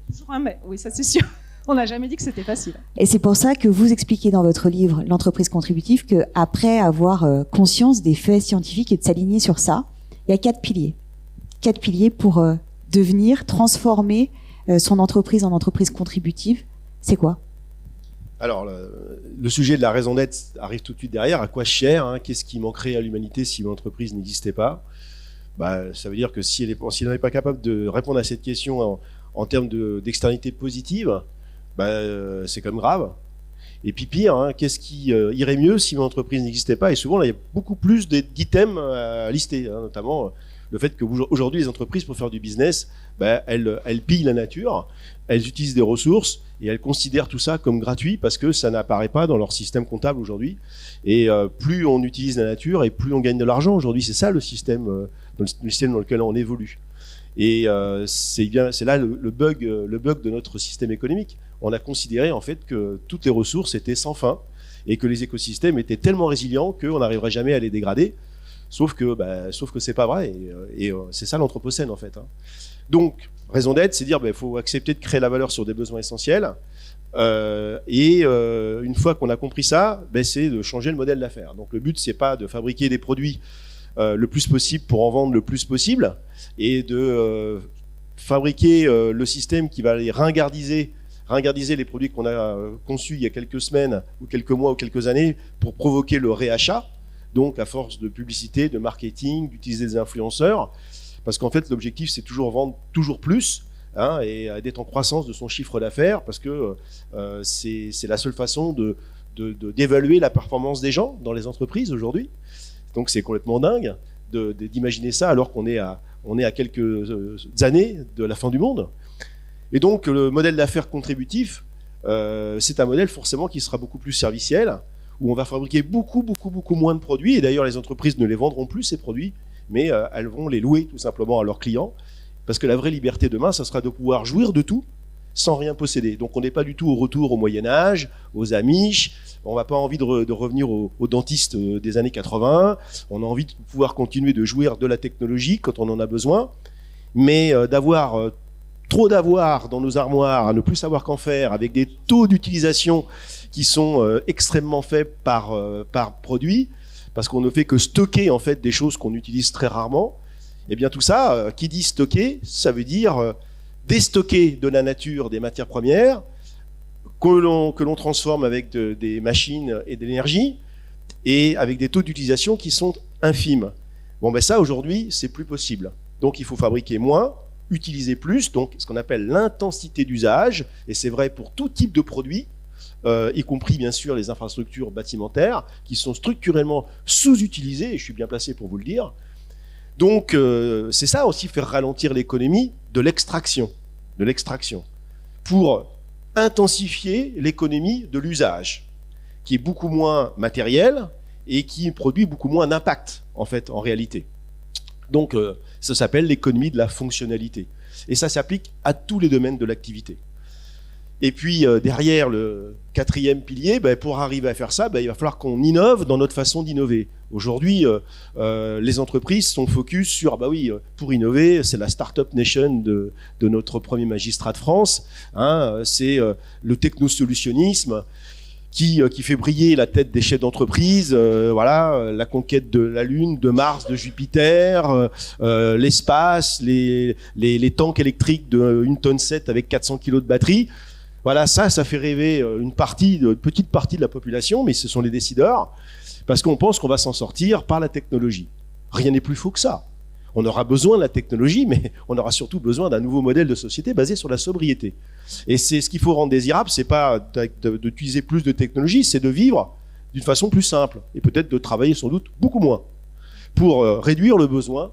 Il y a toujours un mais, oui, ça c'est sûr. On n'a jamais dit que c'était facile. Et c'est pour ça que vous expliquez dans votre livre « L'entreprise contributive » qu'après avoir conscience des faits scientifiques et de s'aligner sur ça, il y a 4 piliers. 4 piliers pour transformer son entreprise en entreprise contributive. C'est quoi ? Alors, le sujet de la raison d'être arrive tout de suite derrière. À quoi cher ? Qu'est-ce qui manquerait à l'humanité si l'entreprise n'existait pas ? Ça veut dire que si elle n'est pas capable de répondre à cette question en termes d'externalité positive, c'est quand même grave. Et puis pire, qu'est-ce qui irait mieux si l'entreprise n'existait pas ? Et souvent, là, il y a beaucoup plus d'items à lister, notamment le fait qu'aujourd'hui, les entreprises, pour faire du business, elles pillent la nature, elles utilisent des ressources et elles considèrent tout ça comme gratuit parce que ça n'apparaît pas dans leur système comptable aujourd'hui. Et plus on utilise la nature et plus on gagne de l'argent aujourd'hui. C'est ça le système dans lequel on évolue. Et c'est là le bug de notre système économique. On a considéré en fait que toutes les ressources étaient sans fin et que les écosystèmes étaient tellement résilients qu'on n'arriverait jamais à les dégrader. Sauf que c'est pas vrai. Et c'est ça l'anthropocène en fait. Donc, raison d'être, c'est dire faut accepter de créer la valeur sur des besoins essentiels. Une fois qu'on a compris ça, c'est de changer le modèle d'affaires. Donc le but, c'est pas de fabriquer des produits le plus possible pour en vendre le plus possible et de fabriquer le système qui va aller ringardiser les produits qu'on a conçus il y a quelques semaines ou quelques mois ou quelques années pour provoquer le réachat. Donc à force de publicité, de marketing, d'utiliser des influenceurs, parce qu'en fait l'objectif c'est toujours vendre toujours plus. Et d'être en croissance de son chiffre d'affaires, parce que c'est la seule façon d'évaluer la performance des gens dans les entreprises aujourd'hui. Donc c'est complètement dingue d'imaginer ça alors qu'on est à quelques années de la fin du monde. Et donc le modèle d'affaires contributif, c'est un modèle forcément qui sera beaucoup plus serviciel, où on va fabriquer beaucoup moins de produits, et d'ailleurs les entreprises ne les vendront plus ces produits, mais elles vont les louer tout simplement à leurs clients. Parce que la vraie liberté demain, ça sera de pouvoir jouir de tout sans rien posséder. Donc on n'est pas du tout au retour au Moyen-Âge, aux Amish. On n'a pas envie de revenir aux dentistes des années 80. On a envie de pouvoir continuer de jouir de la technologie quand on en a besoin. Mais trop d'avoir dans nos armoires, à ne plus savoir qu'en faire, avec des taux d'utilisation qui sont extrêmement faibles par produit, parce qu'on ne fait que stocker en fait des choses qu'on utilise très rarement. Eh bien tout ça, qui dit stocker, ça veut dire déstocker de la nature des matières premières que l'on transforme avec des machines et de l'énergie et avec des taux d'utilisation qui sont infimes. Bon ça aujourd'hui c'est plus possible. Donc il faut fabriquer moins, utiliser plus, donc ce qu'on appelle l'intensité d'usage, et c'est vrai pour tout type de produit, y compris bien sûr les infrastructures bâtimentaires qui sont structurellement sous-utilisées, et je suis bien placé pour vous le dire. Donc, c'est ça aussi, faire ralentir l'économie de l'extraction, pour intensifier l'économie de l'usage, qui est beaucoup moins matériel et qui produit beaucoup moins d'impact, en fait, en réalité. Donc, ça s'appelle l'économie de la fonctionnalité. Et ça s'applique à tous les domaines de l'activité. Et puis, derrière le quatrième pilier, pour arriver à faire ça, il va falloir qu'on innove dans notre façon d'innover. Aujourd'hui, les entreprises sont focus sur, pour innover, c'est la Startup Nation de notre premier magistrat de France. C'est le technosolutionnisme qui fait briller la tête des chefs d'entreprise. La conquête de la Lune, de Mars, de Jupiter, l'espace, les tanks électriques de 1,7 tonne avec 400 kg de batterie. Voilà, ça fait rêver une petite partie de la population, mais ce sont les décideurs, parce qu'on pense qu'on va s'en sortir par la technologie. Rien n'est plus faux que ça. On aura besoin de la technologie, mais on aura surtout besoin d'un nouveau modèle de société basé sur la sobriété. Et c'est ce qu'il faut rendre désirable, c'est pas d'utiliser plus de technologie, c'est de vivre d'une façon plus simple, et peut-être de travailler sans doute beaucoup moins, pour réduire les besoins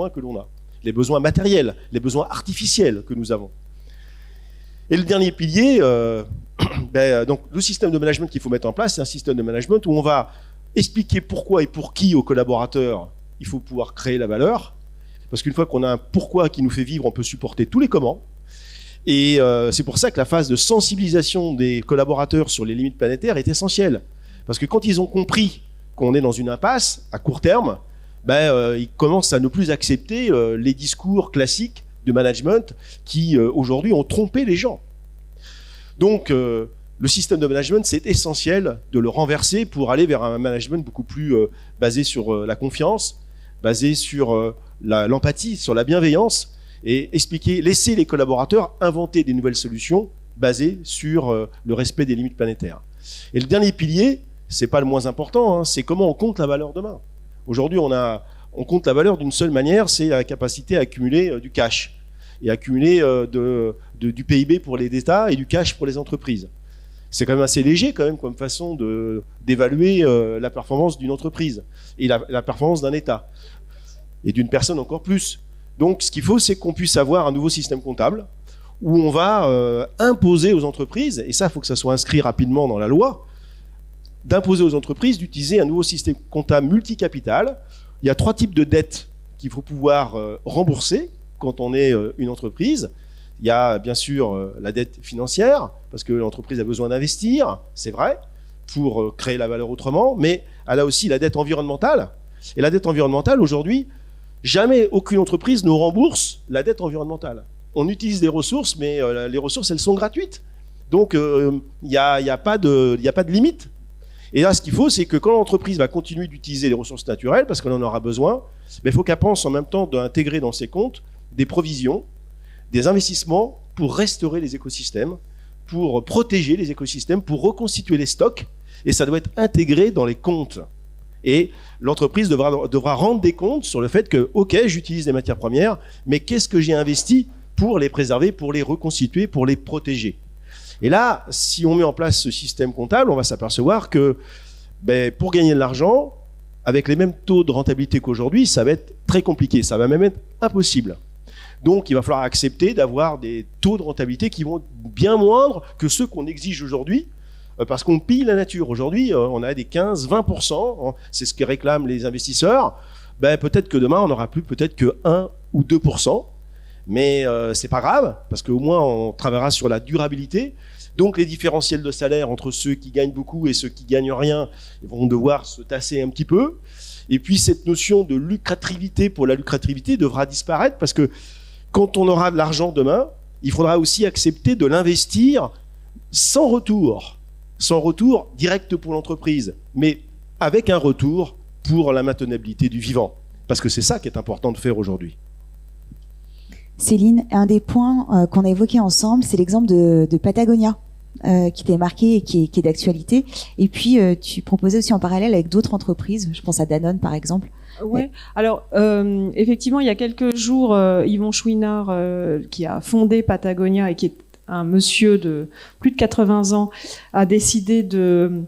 que l'on a, les besoins matériels, les besoins artificiels que nous avons. Et le dernier pilier, donc le système de management qu'il faut mettre en place, c'est un système de management où on va expliquer pourquoi et pour qui aux collaborateurs il faut pouvoir créer la valeur. Parce qu'une fois qu'on a un pourquoi qui nous fait vivre, on peut supporter tous les comment. Et c'est pour ça que la phase de sensibilisation des collaborateurs sur les limites planétaires est essentielle. Parce que quand ils ont compris qu'on est dans une impasse à court terme, ils commencent à ne plus accepter les discours classiques de management qui aujourd'hui ont trompé les gens. Donc le système de management, c'est essentiel de le renverser pour aller vers un management beaucoup plus basé sur la confiance, basé sur l'empathie, sur la bienveillance, et laisser les collaborateurs inventer des nouvelles solutions basées sur le respect des limites planétaires. Et le dernier pilier, c'est pas le moins important, c'est comment on compte la valeur demain. Aujourd'hui, on compte la valeur d'une seule manière, c'est la capacité à accumuler du cash et accumuler du PIB pour les États et du cash pour les entreprises. C'est quand même assez léger quand même comme façon d'évaluer la performance d'une entreprise et la performance d'un État et d'une personne encore plus. Donc ce qu'il faut, c'est qu'on puisse avoir un nouveau système comptable où on va imposer aux entreprises, et ça il faut que ça soit inscrit rapidement dans la loi, d'imposer aux entreprises d'utiliser un nouveau système comptable multicapital. Il y a 3 types de dettes qu'il faut pouvoir rembourser quand on est une entreprise. Il y a bien sûr la dette financière, parce que l'entreprise a besoin d'investir, c'est vrai, pour créer la valeur autrement, mais elle a aussi la dette environnementale. Et la dette environnementale, aujourd'hui, jamais aucune entreprise ne rembourse la dette environnementale. On utilise des ressources, mais les ressources, elles sont gratuites. Donc, il n'y a pas de limite. Et là, ce qu'il faut, c'est que quand l'entreprise va continuer d'utiliser les ressources naturelles, parce qu'on en aura besoin, il faut qu'elle pense en même temps d'intégrer dans ses comptes des provisions, des investissements pour restaurer les écosystèmes, pour protéger les écosystèmes, pour reconstituer les stocks. Et ça doit être intégré dans les comptes. Et l'entreprise devra rendre des comptes sur le fait que, OK, j'utilise des matières premières, mais qu'est-ce que j'ai investi pour les préserver, pour les reconstituer, pour les protéger? Et là, si on met en place ce système comptable, on va s'apercevoir que pour gagner de l'argent, avec les mêmes taux de rentabilité qu'aujourd'hui, ça va être très compliqué, ça va même être impossible. Donc, il va falloir accepter d'avoir des taux de rentabilité qui vont être bien moindres que ceux qu'on exige aujourd'hui, parce qu'on pille la nature. Aujourd'hui, on a des 15-20%, c'est ce que réclament les investisseurs. Peut-être que demain, on n'aura plus peut-être que 1 ou 2%, mais c'est pas grave, parce qu'au moins, on travaillera sur la durabilité. Donc, les différentiels de salaire entre ceux qui gagnent beaucoup et ceux qui gagnent rien vont devoir se tasser un petit peu. Et puis, cette notion de lucrativité pour la lucrativité devra disparaître, parce que quand on aura de l'argent demain, il faudra aussi accepter de l'investir sans retour direct pour l'entreprise, mais avec un retour pour la maintenabilité du vivant. Parce que c'est ça qui est important de faire aujourd'hui. Céline, un des points qu'on a évoqué ensemble, c'est l'exemple de Patagonia, qui t'est marqué et qui est d'actualité. Et puis, tu proposais aussi en parallèle avec d'autres entreprises, je pense à Danone par exemple. Ouais. Alors, effectivement, il y a quelques jours, Yvon Chouinard, qui a fondé Patagonia et qui est un monsieur de plus de 80 ans, a décidé de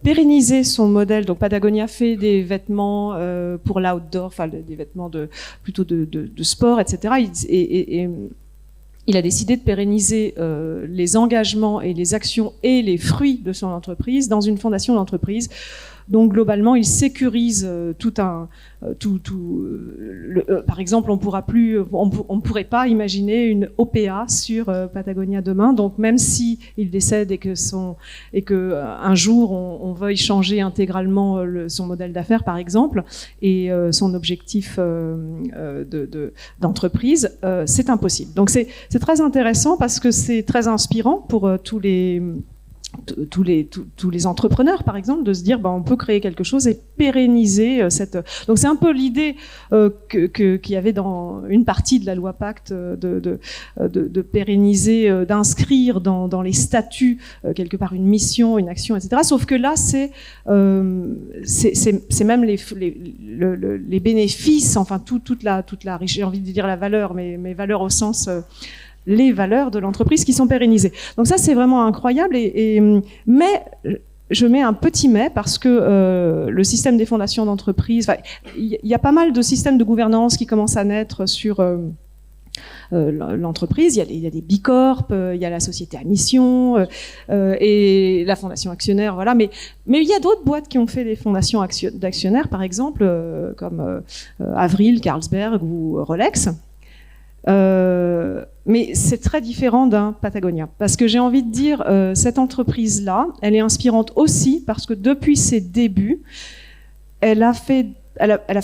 pérenniser son modèle. Donc Patagonia fait des vêtements pour l'outdoor, enfin des vêtements plutôt de sport, etc. Et il a décidé de pérenniser les engagements et les actions et les fruits de son entreprise dans une fondation d'entreprise. Donc globalement, il sécurise par exemple, on pourrait pas imaginer une OPA sur Patagonia demain. Donc même si il décède et que un jour on veuille changer intégralement son modèle d'affaires, par exemple, et son objectif d'entreprise, c'est impossible. Donc c'est très intéressant parce que c'est très inspirant pour tous les entrepreneurs, par exemple, de se dire on peut créer quelque chose et pérenniser cette. Donc c'est un peu l'idée qu'il y avait dans une partie de la loi Pacte de pérenniser, d'inscrire dans les statuts quelque part une mission, une action, etc. Sauf que là c'est même les bénéfices, enfin toute la j'ai envie de dire la valeur, mais valeur au sens les valeurs de l'entreprise qui sont pérennisées. Donc ça, c'est vraiment incroyable. Mais je mets un petit mais parce que le système des fondations d'entreprise, il y a pas mal de systèmes de gouvernance qui commencent à naître sur l'entreprise. Il y a des bicorps, il y a la société à mission et la fondation actionnaire, voilà. Mais il y a d'autres boîtes qui ont fait des fondations d'actionnaires, par exemple, comme Avril, Carlsberg ou Rolex. Mais c'est très différent d'un Patagonia, parce que j'ai envie de dire, cette entreprise-là, elle est inspirante aussi parce que depuis ses débuts, elle a fait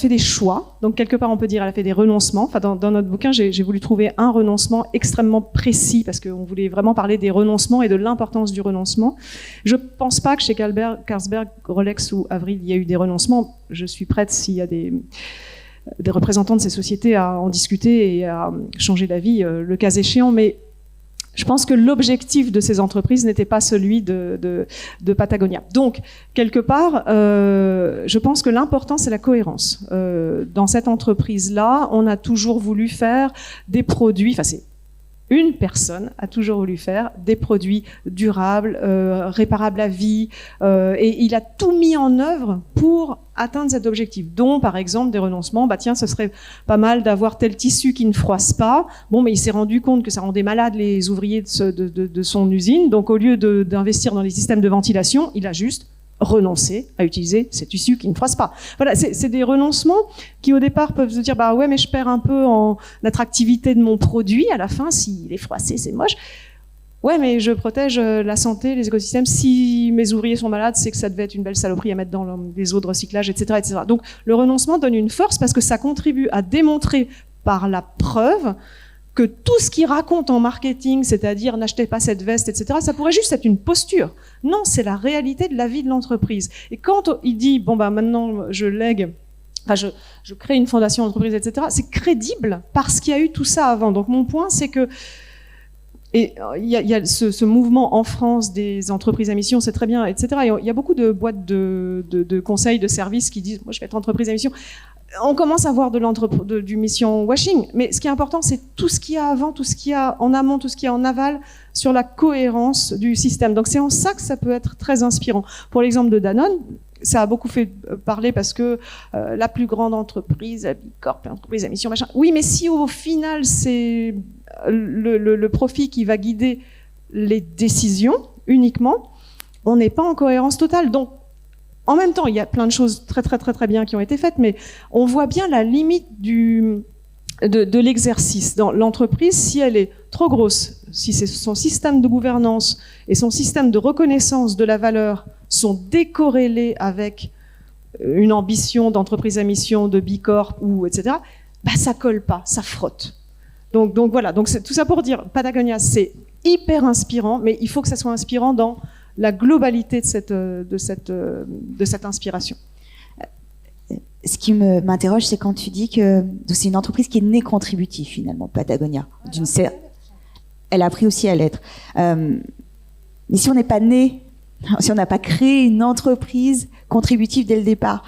des choix. Donc quelque part, on peut dire, elle a fait des renoncements. Enfin, dans notre bouquin, j'ai voulu trouver un renoncement extrêmement précis parce qu'on voulait vraiment parler des renoncements et de l'importance du renoncement. Je pense pas que chez Carlsberg, Rolex ou Avril, il y a eu des renoncements. Je suis prête, s'il y a des représentants de ces sociétés à en discuter et à changer d'avis le cas échéant, mais je pense que l'objectif de ces entreprises n'était pas celui de Patagonia. Donc, quelque part, je pense que l'important, c'est la cohérence. Dans cette entreprise-là, on a toujours voulu faire des produits, une personne a toujours voulu faire des produits durables, réparables à vie, et il a tout mis en œuvre pour atteindre cet objectif, dont par exemple des renoncements. Tiens, ce serait pas mal d'avoir tel tissu qui ne froisse pas. Bon, mais il s'est rendu compte que ça rendait malade les ouvriers de son usine, donc au lieu d'investir dans les systèmes de ventilation, il a juste renoncer à utiliser ces tissus qui ne froissent pas. Voilà, c'est des renoncements qui au départ peuvent se dire ouais, mais je perds un peu en attractivité de mon produit à la fin, s'il est froissé, c'est moche. Ouais, mais je protège la santé, les écosystèmes. Si mes ouvriers sont malades, c'est que ça devait être une belle saloperie à mettre dans les eaux de recyclage, etc., etc. Donc le renoncement donne une force parce que ça contribue à démontrer par la preuve que tout ce qu'ils racontent en marketing, c'est-à-dire n'achetez pas cette veste, etc., ça pourrait juste être une posture. Non, c'est la réalité de la vie de l'entreprise. Et quand il dit, bon, bah, maintenant, je lègue, enfin, je crée une fondation d'entreprise, etc., c'est crédible parce qu'il y a eu tout ça avant. Donc, mon point, c'est que, et il y a ce mouvement en France des entreprises à mission, c'est très bien, etc. Et il y a beaucoup de boîtes de conseils, de services qui disent, moi, je vais être entreprise à mission. On commence à voir du mission washing, mais ce qui est important, c'est tout ce qu'il y a avant, tout ce qu'il y a en amont, tout ce qu'il y a en aval, sur la cohérence du système. Donc c'est en ça que ça peut être très inspirant. Pour l'exemple de Danone, ça a beaucoup fait parler parce que la plus grande entreprise, la Bicorp, l'entreprise à mission, machin. Oui, mais si au final c'est le profit qui va guider les décisions uniquement, on n'est pas en cohérence totale. Donc en même temps, il y a plein de choses très très très très bien qui ont été faites, mais on voit bien la limite de l'exercice dans l'entreprise. Si elle est trop grosse, si son système de gouvernance et son système de reconnaissance de la valeur sont décorrélés avec une ambition d'entreprise à mission, de Bicorp ou etc., bah ça colle pas, ça frotte. Donc voilà. Donc c'est tout ça pour dire, Patagonia, c'est hyper inspirant, mais il faut que ça soit inspirant dans la globalité de cette inspiration. Ce qui m'interroge, c'est quand tu dis que c'est une entreprise qui est née contributive, finalement, Patagonia. Elle a appris aussi à l'être. Mais si on n'est pas né, si on n'a pas créé une entreprise contributive dès le départ,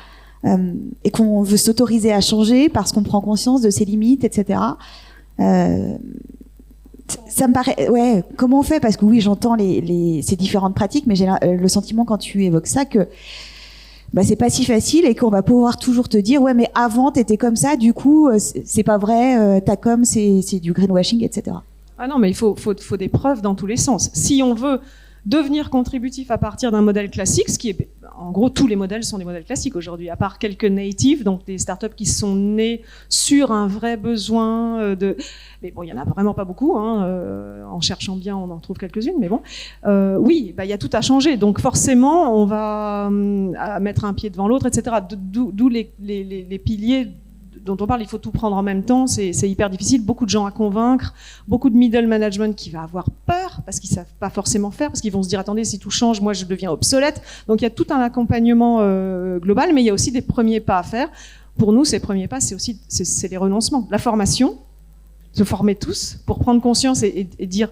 et qu'on veut s'autoriser à changer parce qu'on prend conscience de ses limites, etc., ça me paraît, ouais, comment on fait? Parce que oui, j'entends ces différentes pratiques, mais j'ai le sentiment quand tu évoques ça que bah, c'est pas si facile et qu'on va pouvoir toujours te dire, ouais, mais avant t'étais comme ça, du coup, c'est pas vrai, ta com, c'est du greenwashing, etc. Ah non, mais il faut des preuves dans tous les sens. Si on veut devenir contributif à partir d'un modèle classique, ce qui est, en gros, tous les modèles sont des modèles classiques aujourd'hui, à part quelques natives, donc des startups qui sont nées sur un vrai besoin de... Mais bon, il y en a vraiment pas beaucoup, hein, en cherchant bien, on en trouve quelques-unes, mais bon. Oui, bah, y a tout à changer, donc forcément, on va mettre un pied devant l'autre, etc. D'où les piliers dont on parle, il faut tout prendre en même temps, c'est hyper difficile, beaucoup de gens à convaincre, beaucoup de middle management qui va avoir peur parce qu'ils savent pas forcément faire, parce qu'ils vont se dire attendez, si tout change, moi je deviens obsolète. Donc il y a tout un accompagnement global, mais il y a aussi des premiers pas à faire. Pour nous, ces premiers pas, c'est les renoncements, la formation, se former tous pour prendre conscience et dire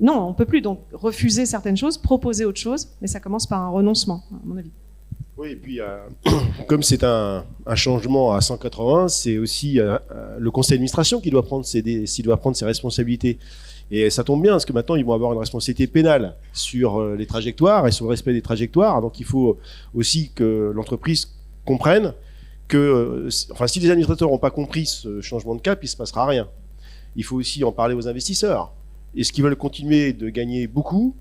non, on peut plus, donc refuser certaines choses, proposer autre chose, mais ça commence par un renoncement, à mon avis. Oui, et puis comme c'est un changement à 180, c'est aussi le conseil d'administration qui doit prendre ses responsabilités. Et ça tombe bien, parce que maintenant, ils vont avoir une responsabilité pénale sur les trajectoires et sur le respect des trajectoires. Donc il faut aussi que l'entreprise comprenne que, enfin, si les administrateurs n'ont pas compris ce changement de cap, il ne se passera rien. Il faut aussi en parler aux investisseurs. Est-ce qu'ils veulent continuer de gagner beaucoup,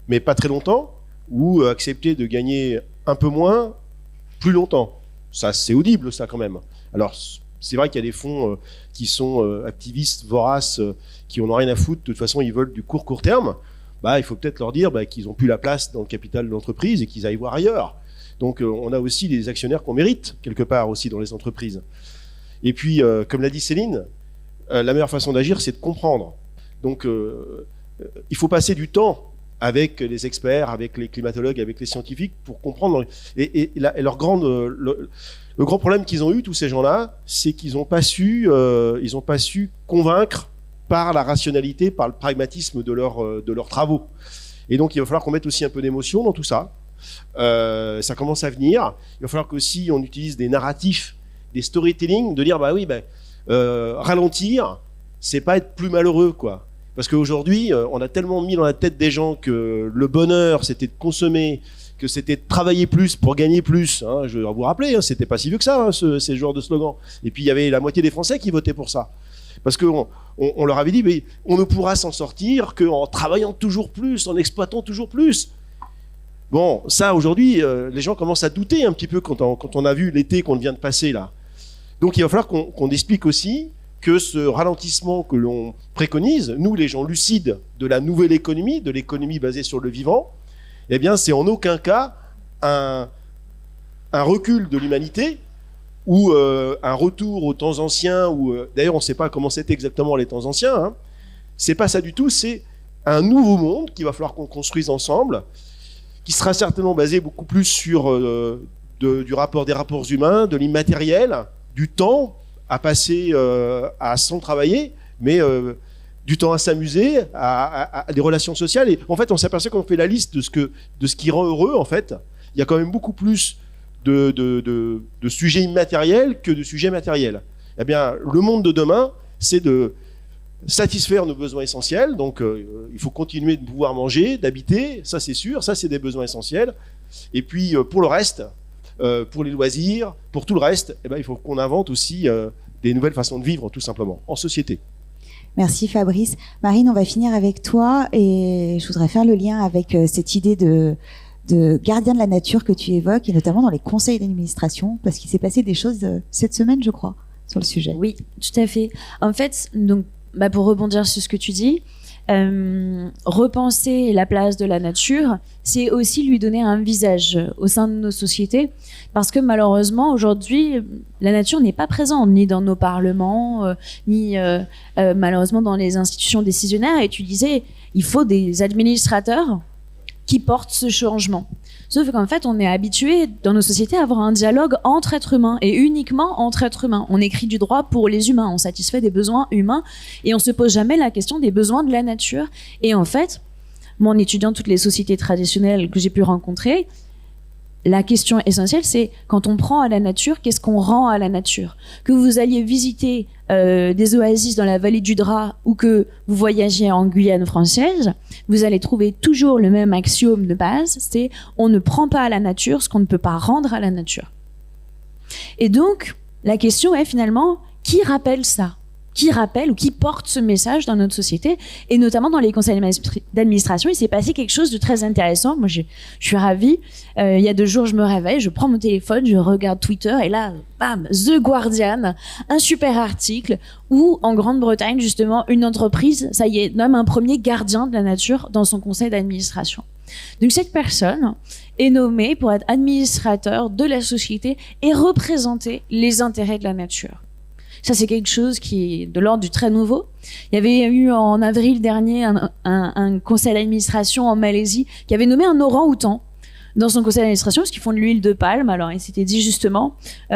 mais pas très longtemps, ou accepter de gagner un peu moins, plus longtemps? Ça, c'est audible, ça, quand même. Alors, c'est vrai qu'il y a des fonds qui sont activistes, voraces, qui n'en ont rien à foutre. De toute façon, ils veulent du court terme. Bah, il faut peut-être leur dire qu'ils n'ont plus la place dans le capital de l'entreprise et qu'ils aillent voir ailleurs. Donc, on a aussi des actionnaires qu'on mérite, quelque part, aussi, dans les entreprises. Et puis, comme l'a dit Céline, la meilleure façon d'agir, c'est de comprendre. Donc, il faut passer du temps avec les experts, avec les climatologues, avec les scientifiques, pour comprendre. Et le grand problème qu'ils ont eu, tous ces gens-là, c'est qu'ils n'ont pas su convaincre par la rationalité, par le pragmatisme de leurs travaux. Et donc, il va falloir qu'on mette aussi un peu d'émotion dans tout ça. Ça commence à venir. Il va falloir qu'aussi on utilise des narratifs, des storytelling, de dire, bah oui, ralentir, c'est pas être plus malheureux, quoi. Parce qu'aujourd'hui, on a tellement mis dans la tête des gens que le bonheur, c'était de consommer, que c'était de travailler plus pour gagner plus. Hein, je vais vous rappeler, hein, c'était pas si vieux que ça, hein, ces genres de slogans. Et puis, il y avait la moitié des Français qui votaient pour ça. Parce qu'on leur avait dit, mais on ne pourra s'en sortir qu'en travaillant toujours plus, en exploitant toujours plus. Bon, ça, aujourd'hui, les gens commencent à douter un petit peu quand on a vu l'été qu'on vient de passer, là. Donc, il va falloir qu'on explique aussi que ce ralentissement que l'on préconise, nous les gens lucides de la nouvelle économie, de l'économie basée sur le vivant, eh bien c'est en aucun cas un recul de l'humanité ou un retour aux temps anciens, d'ailleurs on ne sait pas comment c'était exactement les temps anciens, hein, C'est pas ça du tout, c'est un nouveau monde qu'il va falloir qu'on construise ensemble, qui sera certainement basé beaucoup plus sur des rapports humains, de l'immatériel, du temps à passer sans travailler, mais du temps à s'amuser, à des relations sociales. Et en fait, on s'aperçoit quand on fait la liste de ce qui rend heureux, en fait, il y a quand même beaucoup plus de sujets immatériels que de sujets matériels. Eh bien, le monde de demain, c'est de satisfaire nos besoins essentiels. Donc, il faut continuer de pouvoir manger, d'habiter, ça c'est sûr, ça c'est des besoins essentiels. Et puis, pour le reste, pour les loisirs, pour tout le reste, eh ben, il faut qu'on invente aussi des nouvelles façons de vivre, tout simplement, en société. Merci Fabrice. Marine, on va finir avec toi et je voudrais faire le lien avec cette idée de gardien de la nature que tu évoques, et notamment dans les conseils d'administration, parce qu'il s'est passé des choses cette semaine, je crois, sur le sujet. Oui, tout à fait. En fait, donc, pour rebondir sur ce que tu dis, repenser la place de la nature, c'est aussi lui donner un visage au sein de nos sociétés, parce que malheureusement aujourd'hui la nature n'est pas présente ni dans nos parlements, ni malheureusement dans les institutions décisionnaires. Et tu disais, il faut des administrateurs qui portent ce changement. Sauf qu'en fait, on est habitué dans nos sociétés à avoir un dialogue entre êtres humains, et uniquement entre êtres humains. On écrit du droit pour les humains, on satisfait des besoins humains, et on se pose jamais la question des besoins de la nature. Et en fait, moi, en étudiant toutes les sociétés traditionnelles que j'ai pu rencontrer, la question essentielle, c'est quand on prend à la nature, qu'est-ce qu'on rend à la nature? Que vous alliez visiter des oasis dans la vallée du Drap ou que vous voyagiez en Guyane française, vous allez trouver toujours le même axiome de base, c'est on ne prend pas à la nature ce qu'on ne peut pas rendre à la nature. Et donc, la question est finalement, qui rappelle ça? Qui rappelle ou qui porte ce message dans notre société? Et notamment dans les conseils d'administration, il s'est passé quelque chose de très intéressant. Moi, je suis ravie. Il y a 2 jours, je me réveille, je prends mon téléphone, je regarde Twitter, et là, bam, The Guardian, un super article où, en Grande-Bretagne, justement, une entreprise, ça y est, nomme un premier gardien de la nature dans son conseil d'administration. Donc cette personne est nommée pour être administrateur de la société et représenter les intérêts de la nature. Ça, c'est quelque chose qui est de l'ordre du très nouveau. Il y avait eu en avril dernier un conseil d'administration en Malaisie qui avait nommé un orang-outan dans son conseil d'administration parce qu'ils font de l'huile de palme. Alors, il s'était dit justement, on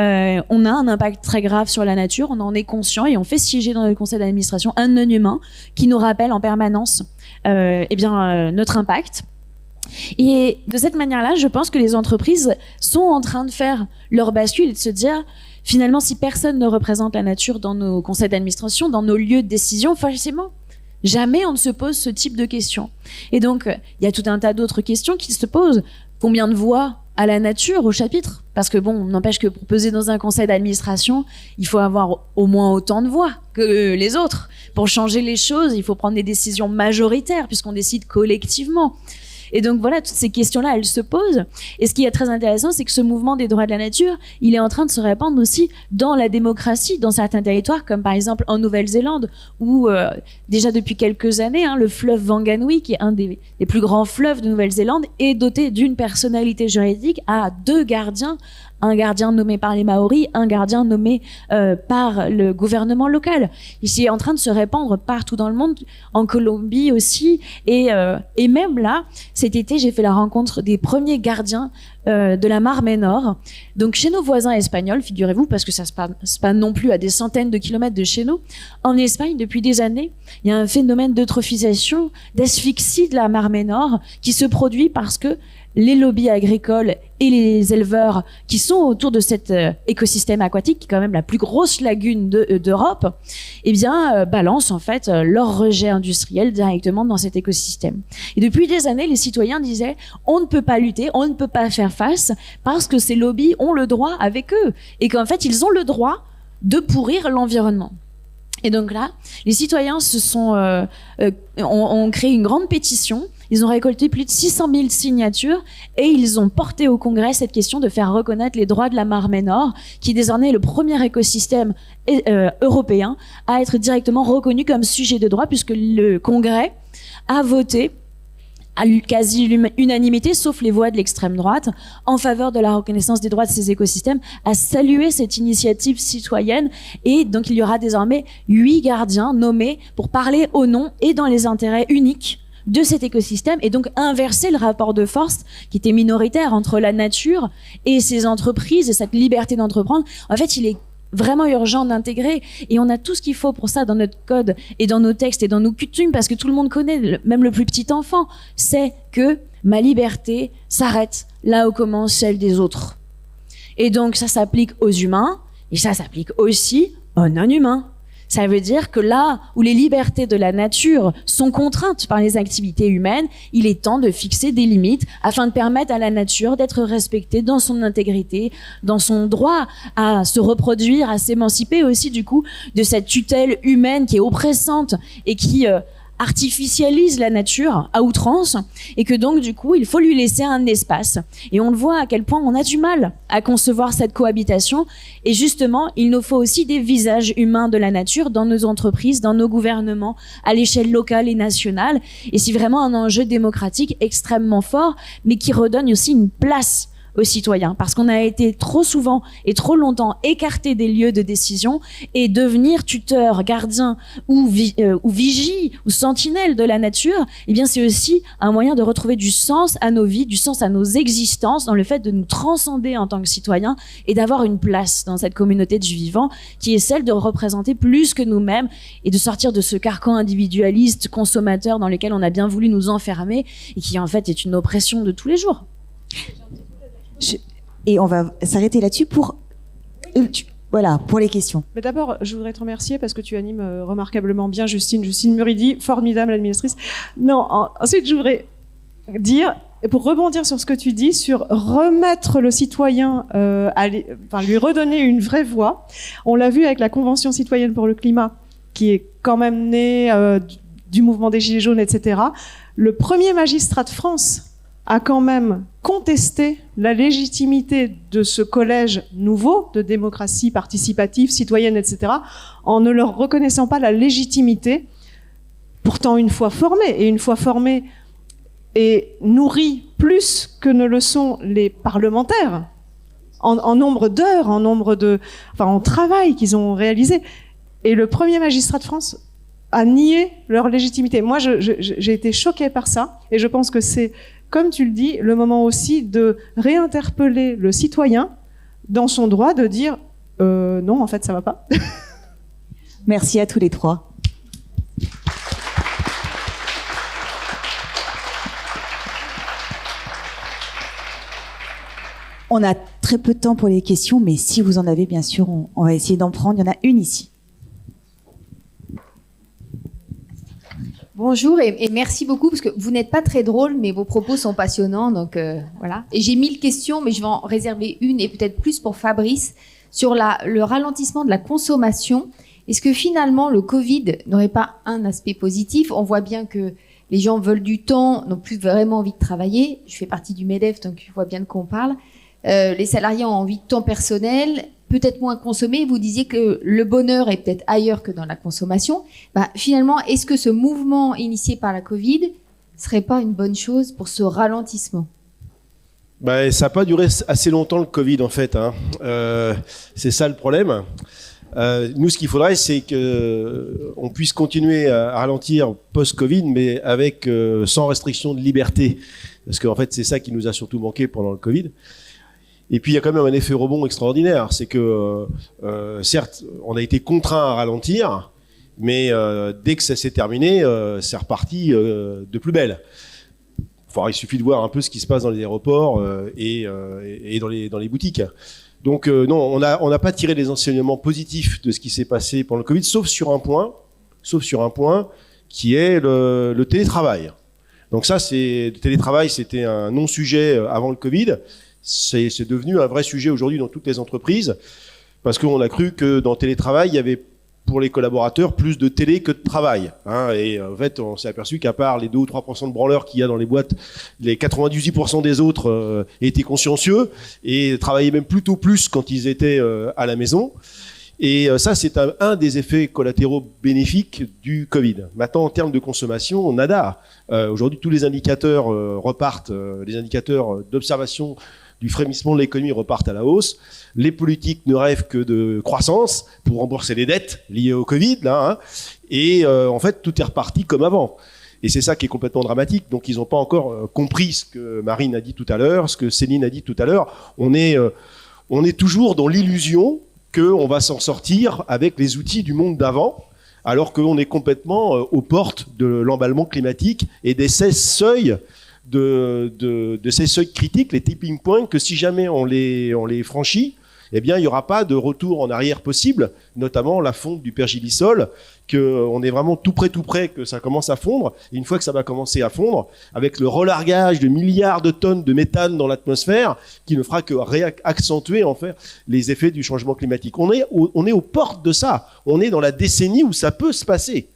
a un impact très grave sur la nature, on en est conscient et on fait siéger dans le conseil d'administration un non-humain qui nous rappelle en permanence notre impact. Et de cette manière-là, je pense que les entreprises sont en train de faire leur bascule et de se dire, finalement, si personne ne représente la nature dans nos conseils d'administration, dans nos lieux de décision, forcément, jamais on ne se pose ce type de questions. Et donc, il y a tout un tas d'autres questions qui se posent. Combien de voix à la nature au chapitre? Parce que bon, n'empêche que pour peser dans un conseil d'administration, il faut avoir au moins autant de voix que les autres. Pour changer les choses, il faut prendre des décisions majoritaires puisqu'on décide collectivement. Et donc voilà, toutes ces questions-là, elles se posent. Et ce qui est très intéressant, c'est que ce mouvement des droits de la nature, il est en train de se répandre aussi dans la démocratie, dans certains territoires, comme par exemple en Nouvelle-Zélande, où déjà depuis quelques années, le fleuve Wanganui, qui est un des plus grands fleuves de Nouvelle-Zélande, est doté d'une personnalité juridique à 2 gardiens. Un gardien nommé par les Maoris, un gardien nommé par le gouvernement local. Ici, est en train de se répandre partout dans le monde, en Colombie aussi, et même là, cet été, j'ai fait la rencontre des premiers gardiens de la Mar Menor. Donc chez nos voisins espagnols, figurez-vous, parce que ça se passe pas non plus à des centaines de kilomètres de chez nous. En Espagne, depuis des années, il y a un phénomène d'eutrophisation, d'asphyxie de la Mar Menor qui se produit parce que les lobbies agricoles et les éleveurs qui sont autour de cet écosystème aquatique, qui est quand même la plus grosse lagune d'Europe, balancent en fait leur rejet industriel directement dans cet écosystème. Et depuis des années, les citoyens disaient on ne peut pas lutter, on ne peut pas faire face parce que ces lobbies ont le droit avec eux et qu'en fait ils ont le droit de pourrir l'environnement. Et donc là, les citoyens ont créé une grande pétition. Ils ont récolté plus de 600 000 signatures et ils ont porté au Congrès cette question de faire reconnaître les droits de la Mar Menor, qui désormais est le premier écosystème européen à être directement reconnu comme sujet de droit, puisque le Congrès a voté à quasi-unanimité, sauf les voix de l'extrême droite, en faveur de la reconnaissance des droits de ces écosystèmes, à saluer cette initiative citoyenne. Et donc, il y aura désormais 8 gardiens nommés pour parler au nom et dans les intérêts uniques de cet écosystème, et donc inverser le rapport de force qui était minoritaire entre la nature et ces entreprises et cette liberté d'entreprendre. En fait, il est vraiment urgent d'intégrer, et on a tout ce qu'il faut pour ça dans notre code et dans nos textes et dans nos coutumes, parce que tout le monde connaît, même le plus petit enfant sait que ma liberté s'arrête là où commence celle des autres. Et donc ça s'applique aux humains, et ça s'applique aussi aux non-humains. Ça veut dire que là où les libertés de la nature sont contraintes par les activités humaines, il est temps de fixer des limites afin de permettre à la nature d'être respectée dans son intégrité, dans son droit à se reproduire, à s'émanciper aussi du coup de cette tutelle humaine qui est oppressante et qui artificialise la nature à outrance, et que donc du coup il faut lui laisser un espace. Et on le voit à quel point on a du mal à concevoir cette cohabitation, et justement il nous faut aussi des visages humains de la nature dans nos entreprises, dans nos gouvernements, à l'échelle locale et nationale. Et c'est vraiment un enjeu démocratique extrêmement fort, mais qui redonne aussi une place aux citoyens, parce qu'on a été trop souvent et trop longtemps écartés des lieux de décision, et devenir tuteur, gardien ou vigie ou sentinelle de la nature, eh bien c'est aussi un moyen de retrouver du sens à nos vies, du sens à nos existences, dans le fait de nous transcender en tant que citoyens et d'avoir une place dans cette communauté du vivant qui est celle de représenter plus que nous-mêmes et de sortir de ce carcan individualiste consommateur dans lequel on a bien voulu nous enfermer et qui en fait est une oppression de tous les jours. Et on va s'arrêter là-dessus pour les questions. Mais d'abord, je voudrais te remercier parce que tu animes remarquablement bien Justine Muridi, formidable administratrice. Non, ensuite, je voudrais dire, pour rebondir sur ce que tu dis, sur remettre le citoyen, lui redonner une vraie voix. On l'a vu avec la Convention citoyenne pour le climat, qui est quand même née du mouvement des Gilets jaunes, etc. Le premier magistrat de France a quand même contesté la légitimité de ce collège nouveau de démocratie participative, citoyenne, etc., en ne leur reconnaissant pas la légitimité, pourtant une fois formés et nourris plus que ne le sont les parlementaires, en nombre d'heures, en travail qu'ils ont réalisé. Et le premier magistrat de France a nié leur légitimité. Moi, j'ai été choquée par ça, et je pense que c'est, comme tu le dis, le moment aussi de réinterpeller le citoyen dans son droit de dire non, en fait, ça va pas. Merci à tous les trois. On a très peu de temps pour les questions, mais si vous en avez, bien sûr, on va essayer d'en prendre. Il y en a une ici. Bonjour et merci beaucoup, parce que vous n'êtes pas très drôle, mais vos propos sont passionnants, donc voilà. Et j'ai 1000 questions, mais je vais en réserver une, et peut-être plus pour Fabrice, sur le ralentissement de la consommation. Est-ce que finalement le Covid n'aurait pas un aspect positif? On voit bien que les gens veulent du temps, n'ont plus vraiment envie de travailler. Je fais partie du MEDEF, donc je vois bien de quoi on parle. Les salariés ont envie de temps personnel, peut-être moins consommer. Vous disiez que le bonheur est peut-être ailleurs que dans la consommation. Finalement, est-ce que ce mouvement initié par la Covid serait pas une bonne chose pour ce ralentissement? Ça n'a pas duré assez longtemps, le Covid, en fait. C'est ça le problème. Nous, ce qu'il faudrait, c'est qu'on puisse continuer à ralentir post-Covid, mais sans restriction de liberté. Parce qu'en fait, c'est ça qui nous a surtout manqué pendant le Covid. Et puis il y a quand même un effet rebond extraordinaire, c'est que certes on a été contraint à ralentir, mais dès que ça s'est terminé, c'est reparti de plus belle. Il suffit de voir un peu ce qui se passe dans les aéroports et dans les boutiques. Donc non, on n'a pas tiré les enseignements positifs de ce qui s'est passé pendant le Covid, sauf sur un point qui est le télétravail. Donc ça, le télétravail, c'était un non-sujet avant le Covid. C'est devenu un vrai sujet aujourd'hui dans toutes les entreprises, parce qu'on a cru que dans le télétravail, il y avait pour les collaborateurs plus de télé que de travail. Et en fait, on s'est aperçu qu'à part les 2 ou 3% de branleurs qu'il y a dans les boîtes, les 98% des autres étaient consciencieux et travaillaient même plutôt plus quand ils étaient à la maison. Et ça, c'est un des effets collatéraux bénéfiques du Covid. Maintenant, en termes de consommation, nada. Aujourd'hui, tous les indicateurs repartent, les indicateurs d'observation du frémissement de l'économie repartent à la hausse. Les politiques ne rêvent que de croissance pour rembourser les dettes liées au Covid, là, hein. Et en fait, tout est reparti comme avant. Et c'est ça qui est complètement dramatique. Donc, ils n'ont pas encore compris ce que Marine a dit tout à l'heure, ce que Céline a dit tout à l'heure. On est toujours dans l'illusion qu'on va s'en sortir avec les outils du monde d'avant, alors qu'on est complètement aux portes de l'emballement climatique et des 16 seuils de ces seuils critiques, les tipping points, que si jamais on les franchit, eh bien, il n'y aura pas de retour en arrière possible, notamment la fonte du pergélisol, qu'on est vraiment tout près que ça commence à fondre. Et une fois que ça va commencer à fondre, avec le relargage de milliards de tonnes de méthane dans l'atmosphère, qui ne fera que réaccentuer en fait les effets du changement climatique. On est aux portes de ça. On est dans la décennie où ça peut se passer.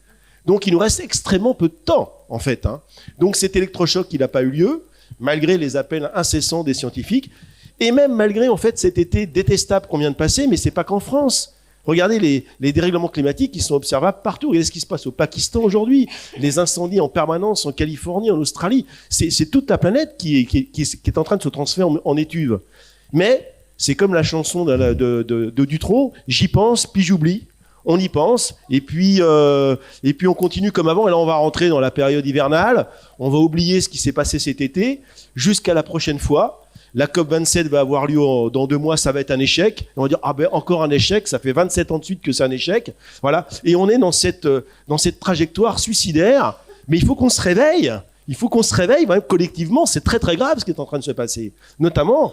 Donc il nous reste extrêmement peu de temps, en fait, hein. Donc cet électrochoc, il n'a pas eu lieu, malgré les appels incessants des scientifiques, et même malgré, en fait, cet été détestable qu'on vient de passer, mais c'est pas qu'en France. Regardez les dérèglements climatiques qui sont observables partout. Regardez ce qui se passe au Pakistan aujourd'hui, les incendies en permanence en Californie, en Australie. C'est toute la planète qui est en train de se transformer en étuve. Mais c'est comme la chanson de Dutronc, j'y pense, puis j'oublie. On y pense, et puis on continue comme avant. Et là, on va rentrer dans la période hivernale. On va oublier ce qui s'est passé cet été jusqu'à la prochaine fois. La COP27 va avoir lieu dans 2 mois, ça va être un échec. Et on va dire, ah ben encore un échec, ça fait 27 ans de suite que c'est un échec. Voilà. Et on est dans cette trajectoire suicidaire. Mais il faut qu'on se réveille. Il faut qu'on se réveille, même collectivement. C'est très très grave ce qui est en train de se passer. Notamment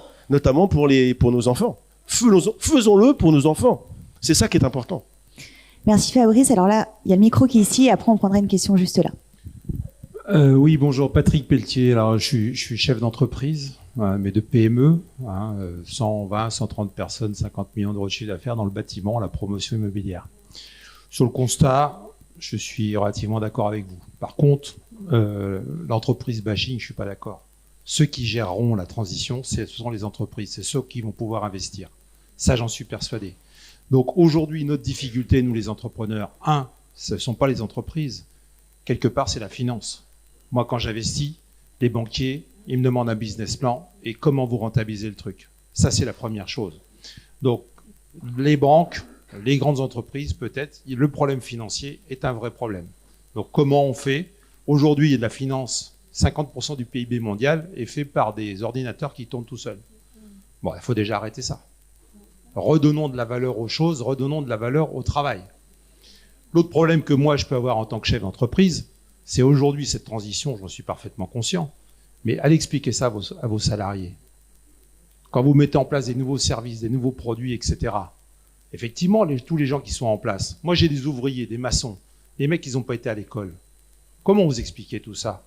pour nos enfants. Faisons-le pour nos enfants. C'est ça qui est important. Merci Fabrice. Alors là, il y a le micro qui est ici, et après on prendra une question juste là. Oui, bonjour, Patrick Pelletier. Alors, je suis chef d'entreprise, mais de PME, 120, 130 personnes, 50 millions d'euros de chiffre d'affaires dans le bâtiment, la promotion immobilière. Sur le constat, je suis relativement d'accord avec vous. Par contre, l'entreprise bashing, je suis pas d'accord. Ceux qui géreront la transition, ce sont les entreprises, c'est ceux qui vont pouvoir investir. Ça, j'en suis persuadé. Donc aujourd'hui, notre difficulté, nous les entrepreneurs, ce ne sont pas les entreprises. Quelque part, c'est la finance. Moi, quand j'investis, les banquiers, ils me demandent un business plan et comment vous rentabilisez le truc. Ça, c'est la première chose. Donc, les banques, les grandes entreprises, peut-être, le problème financier est un vrai problème. Donc, comment on fait? Aujourd'hui, il y a de la finance. 50% du PIB mondial est fait par des ordinateurs qui tournent tout seuls. Bon, il faut déjà arrêter ça. Redonnons de la valeur aux choses, redonnons de la valeur au travail. L'autre problème que moi, je peux avoir en tant que chef d'entreprise, c'est aujourd'hui cette transition, j'en suis parfaitement conscient, mais allez expliquer ça à vos salariés. Quand vous mettez en place des nouveaux services, des nouveaux produits, etc., effectivement, tous les gens qui sont en place, moi j'ai des ouvriers, des maçons, des mecs qui n'ont pas été à l'école. Comment vous expliquez tout ça?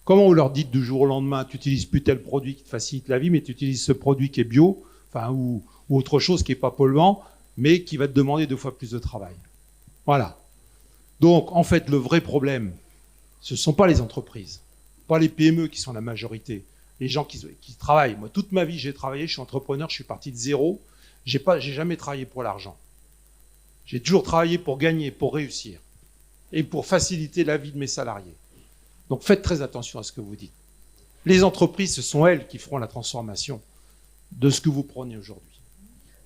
Comment vous leur dites du jour au lendemain, tu n'utilises plus tel produit qui te facilite la vie, mais tu utilises ce produit qui est bio, ou autre chose qui n'est pas polluant, mais qui va te demander 2 fois plus de travail. Voilà. Donc, en fait, le vrai problème, ce ne sont pas les entreprises, pas les PME qui sont la majorité, les gens qui travaillent. Moi, toute ma vie, j'ai travaillé, je suis entrepreneur, je suis parti de zéro. J'ai jamais travaillé pour l'argent. J'ai toujours travaillé pour gagner, pour réussir et pour faciliter la vie de mes salariés. Donc, faites très attention à ce que vous dites. Les entreprises, ce sont elles qui feront la transformation de ce que vous prenez aujourd'hui.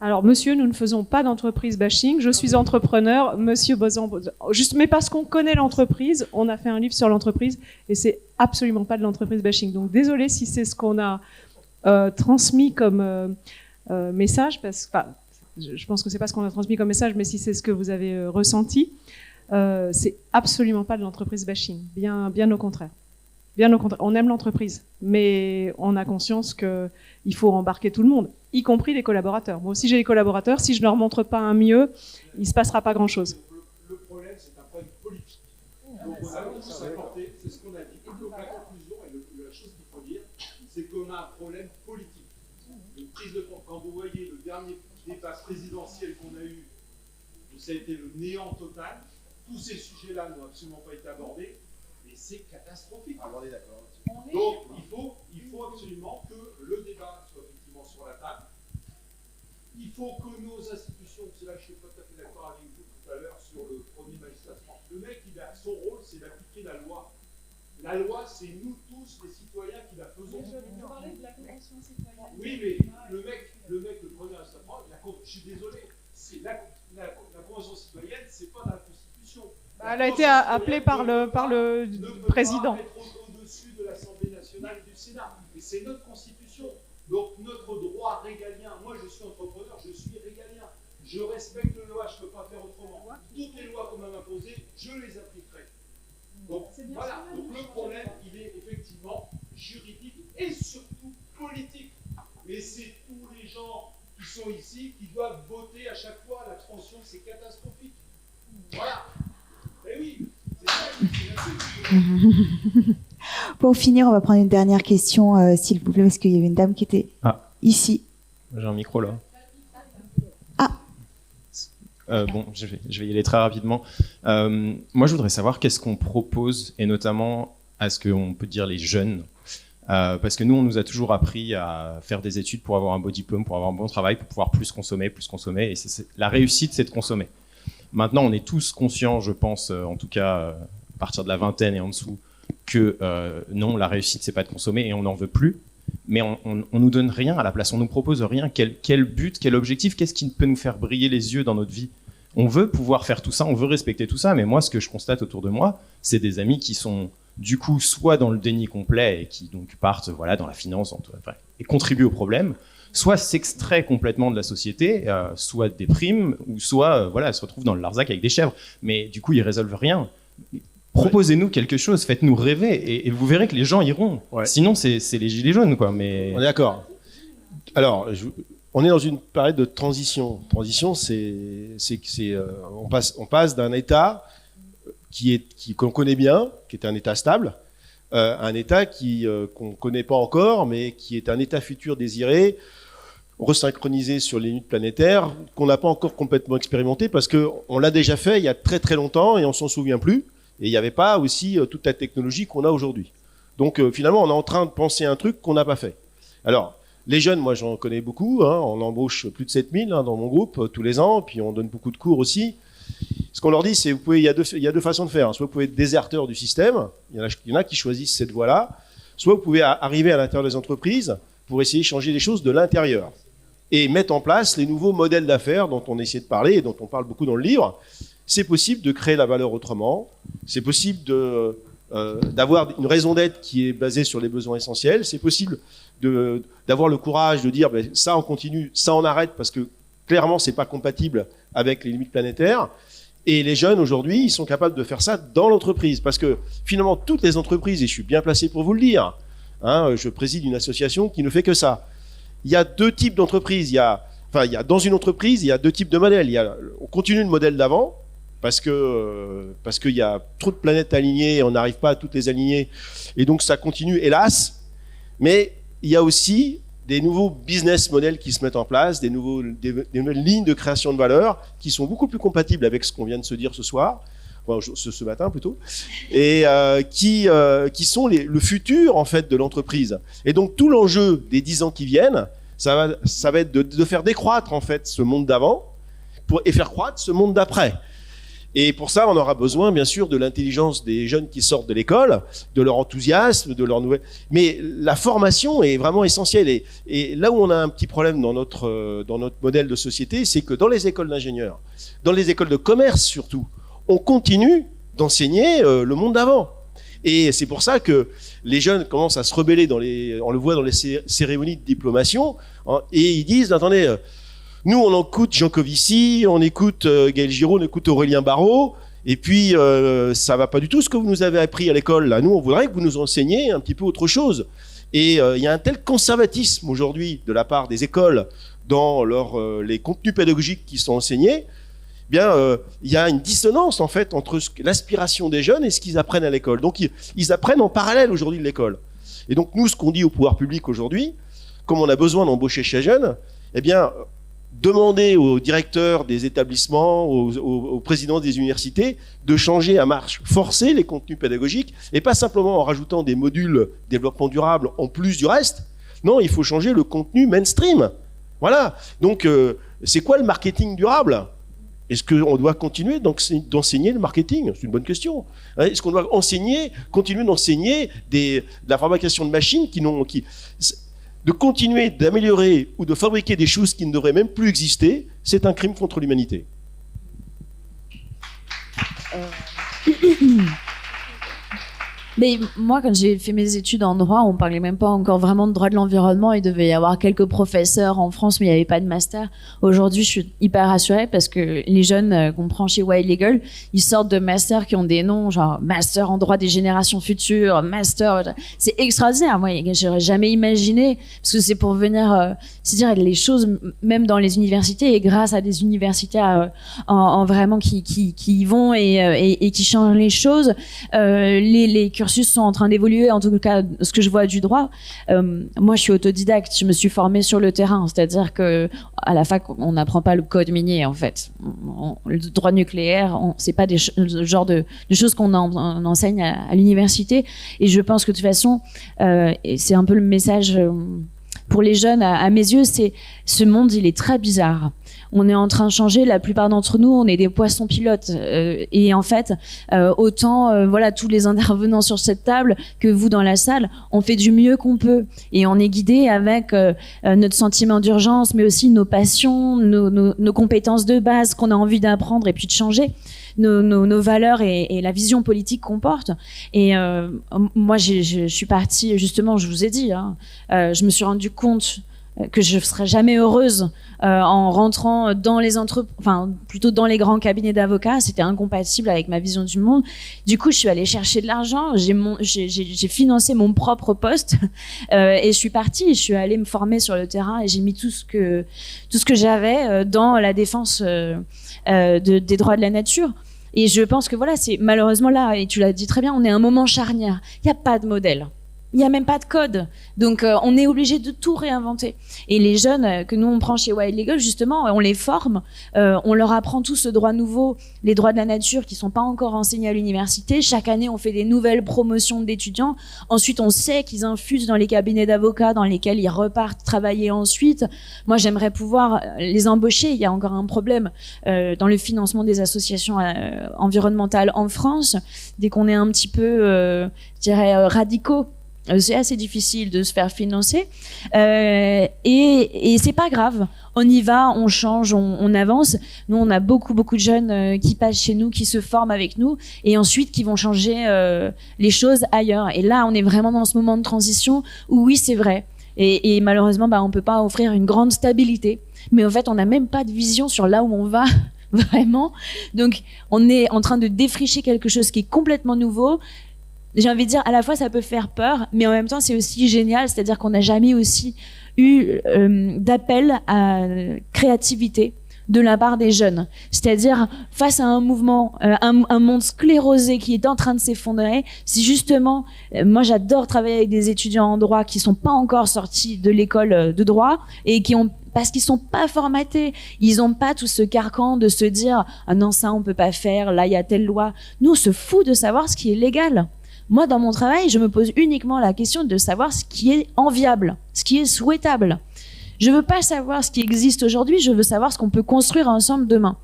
Alors, monsieur, nous ne faisons pas d'entreprise bashing. Je suis entrepreneur, monsieur Bozan. Juste, mais parce qu'on connaît l'entreprise, on a fait un livre sur l'entreprise et c'est absolument pas de l'entreprise bashing. Donc, désolé si c'est ce qu'on a transmis comme message, je pense que c'est pas ce qu'on a transmis comme message, mais si c'est ce que vous avez ressenti, c'est absolument pas de l'entreprise bashing. Bien au contraire. Bien au contraire, on aime l'entreprise, mais on a conscience qu'il faut embarquer tout le monde, y compris les collaborateurs. Moi aussi, j'ai des collaborateurs. Si je ne leur montre pas un mieux, il ne se passera pas grand-chose. Le problème, c'est un problème politique. Donc, c'est ce qu'on a dit. Donc, la conclusion et la chose qu'il faut dire, c'est qu'on a un problème politique. Une prise de compte. Quand vous voyez le dernier débat présidentiel qu'on a eu, où ça a été le néant total, tous ces sujets-là n'ont absolument pas été abordés. C'est catastrophique. On est d'accord. Donc, il faut absolument que le débat soit effectivement sur la table. Il faut que nos institutions, c'est là que je ne suis pas tout à fait d'accord avec vous tout à l'heure sur le premier magistrat. Le mec, son rôle, c'est d'appliquer la loi. La loi, c'est nous tous, les citoyens, qui la faisons. Je parlais de la Convention citoyenne. Oui, mais le mec, le premier magistrat, je suis désolé, la Convention citoyenne, c'est pas dans la Constitution. Elle a été appelée par le président. Ne peut pas être au-dessus de l'Assemblée nationale et du Sénat. Et c'est notre Constitution. Donc notre droit régalien, moi je suis entrepreneur, je suis régalien. Je respecte les lois, je ne peux pas faire autrement. Toutes les lois qu'on m'a imposées, je les appliquerai. Donc voilà, donc le problème, il est effectivement juridique et surtout politique. Mais c'est tous les gens qui sont ici qui doivent voter à chaque fois. L'abstention, c'est catastrophique. Voilà. Eh oui, c'est ça. Pour finir, on va prendre une dernière question, s'il vous plaît, parce qu'il y avait une dame qui était ici. J'ai un micro là. Bon, je vais y aller très rapidement. Moi, je voudrais savoir qu'est-ce qu'on propose, et notamment à ce qu'on peut dire les jeunes. Parce que nous, on nous a toujours appris à faire des études pour avoir un beau diplôme, pour avoir un bon travail, pour pouvoir plus consommer. Et la réussite, c'est de consommer. Maintenant, on est tous conscients, je pense, en tout cas à partir de la vingtaine et en dessous, que non, la réussite, c'est pas de consommer et on n'en veut plus. Mais on nous donne rien à la place, on nous propose rien. Quel but, quel objectif, qu'est-ce qui peut nous faire briller les yeux dans notre vie? On veut pouvoir faire tout ça, on veut respecter tout ça, mais moi, ce que je constate autour de moi, c'est des amis qui sont du coup soit dans le déni complet et qui donc partent dans la finance et contribuent au problème, soit s'extraient complètement de la société, soit dépriment, ou soit se retrouvent dans le Larzac avec des chèvres. Mais du coup, ils résolvent rien. Proposez-nous quelque chose, faites-nous rêver, et vous verrez que les gens iront. Ouais. Sinon, c'est les gilets jaunes, quoi. Mais... On est d'accord. Alors, on est dans une période de transition. Transition, on passe d'un état qu'on connaît bien, qui est un état stable, à un état qu'on ne connaît pas encore, mais qui est un état futur désiré, resynchronisé sur les limites planétaires, qu'on n'a pas encore complètement expérimenté, parce qu'on l'a déjà fait il y a très très longtemps, et on s'en souvient plus. Et il n'y avait pas aussi toute la technologie qu'on a aujourd'hui. Donc finalement, on est en train de penser un truc qu'on n'a pas fait. Alors, les jeunes, moi j'en connais beaucoup, on embauche plus de 7000 dans mon groupe tous les ans, puis on donne beaucoup de cours aussi. Ce qu'on leur dit, c'est il y a deux façons de faire. Soit vous pouvez être déserteur du système, il y en a qui choisissent cette voie-là, soit vous pouvez arriver à l'intérieur des entreprises pour essayer de changer les choses de l'intérieur et mettre en place les nouveaux modèles d'affaires dont on essaie de parler et dont on parle beaucoup dans le livre. C'est possible de créer la valeur autrement, c'est possible d'avoir une raison d'être qui est basée sur les besoins essentiels, c'est possible d'avoir le courage de dire ça on continue, ça on arrête parce que clairement c'est pas compatible avec les limites planétaires. Et les jeunes aujourd'hui, ils sont capables de faire ça dans l'entreprise parce que finalement toutes les entreprises, et je suis bien placé pour vous le dire, je préside une association qui ne fait que ça. Il y a deux types d'entreprises, dans une entreprise, il y a deux types de modèles. On continue le modèle d'avant, parce qu'il y a trop de planètes alignées et on n'arrive pas à toutes les aligner. Et donc ça continue, hélas. Mais il y a aussi des nouveaux business models qui se mettent en place, des nouvelles lignes de création de valeur qui sont beaucoup plus compatibles avec ce qu'on vient de se dire ce soir, ce matin plutôt, et qui sont le futur en fait de l'entreprise. Et donc tout l'enjeu des 10 ans qui viennent, ça va être de faire décroître en fait ce monde d'avant et faire croître ce monde d'après. Et pour ça, on aura besoin, bien sûr, de l'intelligence des jeunes qui sortent de l'école, de leur enthousiasme, de leur nouvelle. Mais la formation est vraiment essentielle. Et là où on a un petit problème dans notre modèle de société, c'est que dans les écoles d'ingénieurs, dans les écoles de commerce surtout, on continue d'enseigner le monde d'avant. Et c'est pour ça que les jeunes commencent à se rebeller on le voit dans les cérémonies de diplomation, et ils disent, attendez, nous, on écoute Jean Covici, on écoute Gaël Giraud, on écoute Aurélien Barraud, et puis ça va pas du tout ce que vous nous avez appris à l'école. Là, nous, on voudrait que vous nous enseigniez un petit peu autre chose. Et il y a un tel conservatisme aujourd'hui de la part des écoles dans les contenus pédagogiques qui sont enseignés. Il y a une dissonance en fait entre l'aspiration des jeunes et ce qu'ils apprennent à l'école. Donc ils apprennent en parallèle aujourd'hui de l'école. Et donc nous, ce qu'on dit au pouvoir public aujourd'hui, comme on a besoin d'embaucher chez jeunes, demander aux directeurs des établissements, aux présidents des universités de changer à marche forcée les contenus pédagogiques et pas simplement en rajoutant des modules développement durable en plus du reste. Non, il faut changer le contenu mainstream. Voilà. Donc C'est quoi le marketing durable? Est-ce qu'on doit continuer d'enseigner le marketing? C'est une bonne question. Est-ce qu'on doit continuer d'enseigner de la fabrication de machines de continuer d'améliorer ou de fabriquer des choses qui ne devraient même plus exister? C'est un crime contre l'humanité. Mais moi, quand j'ai fait mes études en droit, on parlait même pas encore vraiment de droit de l'environnement. Il devait y avoir quelques professeurs en France, mais il n'y avait pas de master. Aujourd'hui, je suis hyper rassurée parce que les jeunes qu'on prend chez Wild Legal, ils sortent de masters qui ont des noms, genre master en droit des générations futures, master. C'est extraordinaire. Moi, j'aurais jamais imaginé, parce que c'est pour venir, c'est dire les choses, même dans les universités, et grâce à des universitaires en vraiment qui y vont et qui changent les choses, les cursus sont en train d'évoluer, en tout cas ce que je vois du droit. Moi je suis autodidacte, je me suis formée sur le terrain, c'est-à-dire que à la fac on n'apprend pas le code minier en fait. Le droit nucléaire, c'est pas le genre de choses qu'on enseigne à l'université, et je pense que de toute façon et c'est un peu le message pour les jeunes à mes yeux, c'est ce monde il est très bizarre. On est en train de changer. La plupart d'entre nous, on est des poissons pilotes. Et en fait, autant, voilà, tous les intervenants sur cette table que vous dans la salle, on fait du mieux qu'on peut. Et on est guidé avec notre sentiment d'urgence, mais aussi nos passions, nos compétences de base qu'on a envie d'apprendre et puis de changer. Nos valeurs et la vision politique qu'on porte. Et moi, je suis partie, justement, je vous ai dit, je me suis rendu compte que je serais jamais heureuse en rentrant dans les plutôt dans les grands cabinets d'avocats. C'était incompatible avec ma vision du monde. Du coup, je suis allée chercher de l'argent. J'ai financé mon propre poste et je suis partie. Je suis allée me former sur le terrain et j'ai mis tout ce que j'avais dans la défense des droits de la nature. Et je pense que voilà, c'est malheureusement là, et tu l'as dit très bien, on est à un moment charnière. Il n'y a pas de modèle. Il n'y a même pas de code. Donc, on est obligé de tout réinventer. Et les jeunes que nous, on prend chez Wild Legal, justement, on les forme, on leur apprend tout ce droit nouveau, les droits de la nature qui sont pas encore enseignés à l'université. Chaque année, on fait des nouvelles promotions d'étudiants. Ensuite, on sait qu'ils infusent dans les cabinets d'avocats dans lesquels ils repartent travailler ensuite. Moi, j'aimerais pouvoir les embaucher. Il y a encore un problème dans le financement des associations environnementales en France. Dès qu'on est un petit peu, je dirais, radicaux, c'est assez difficile de se faire financer et c'est pas grave, on y va, on change, on avance. Nous on a beaucoup de jeunes qui passent chez nous, qui se forment avec nous et ensuite qui vont changer les choses ailleurs. Et là on est vraiment dans ce moment de transition où oui c'est vrai et malheureusement on peut pas offrir une grande stabilité, mais en fait on n'a même pas de vision sur là où on va vraiment. Donc on est en train de défricher quelque chose qui est complètement nouveau. J'ai envie de dire, à la fois ça peut faire peur, mais en même temps c'est aussi génial, c'est-à-dire qu'on n'a jamais aussi eu d'appel à créativité de la part des jeunes. C'est-à-dire, face à un mouvement, un monde sclérosé qui est en train de s'effondrer, si justement, moi j'adore travailler avec des étudiants en droit qui sont pas encore sortis de l'école de droit et parce qu'ils sont pas formatés, ils ont pas tout ce carcan de se dire ah non ça on peut pas faire, là il y a telle loi. Nous on se fout de savoir ce qui est légal. Moi, dans mon travail, je me pose uniquement la question de savoir ce qui est enviable, ce qui est souhaitable. Je veux pas savoir ce qui existe aujourd'hui, je veux savoir ce qu'on peut construire ensemble demain.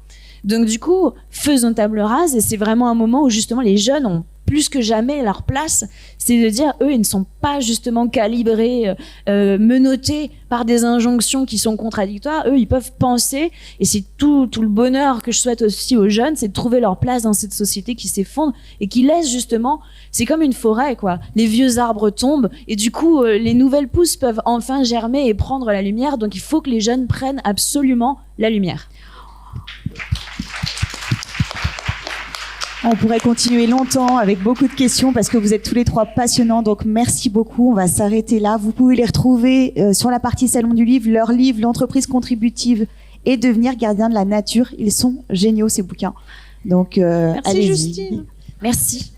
Donc du coup, faisons table rase et c'est vraiment un moment où justement les jeunes ont plus que jamais leur place, c'est de dire eux ils ne sont pas justement calibrés, menottés par des injonctions qui sont contradictoires. Eux ils peuvent penser et c'est tout le bonheur que je souhaite aussi aux jeunes, c'est de trouver leur place dans cette société qui s'effondre et qui laisse justement, c'est comme une forêt quoi, les vieux arbres tombent et du coup les nouvelles pousses peuvent enfin germer et prendre la lumière. Donc il faut que les jeunes prennent absolument la lumière. On pourrait continuer longtemps avec beaucoup de questions parce que vous êtes tous les trois passionnants, donc merci beaucoup. On va s'arrêter là. Vous pouvez les retrouver sur la partie Salon du Livre, leur livre, l'entreprise contributive et devenir gardien de la nature. Ils sont géniaux ces bouquins. Donc merci allez-y. Justine. Merci.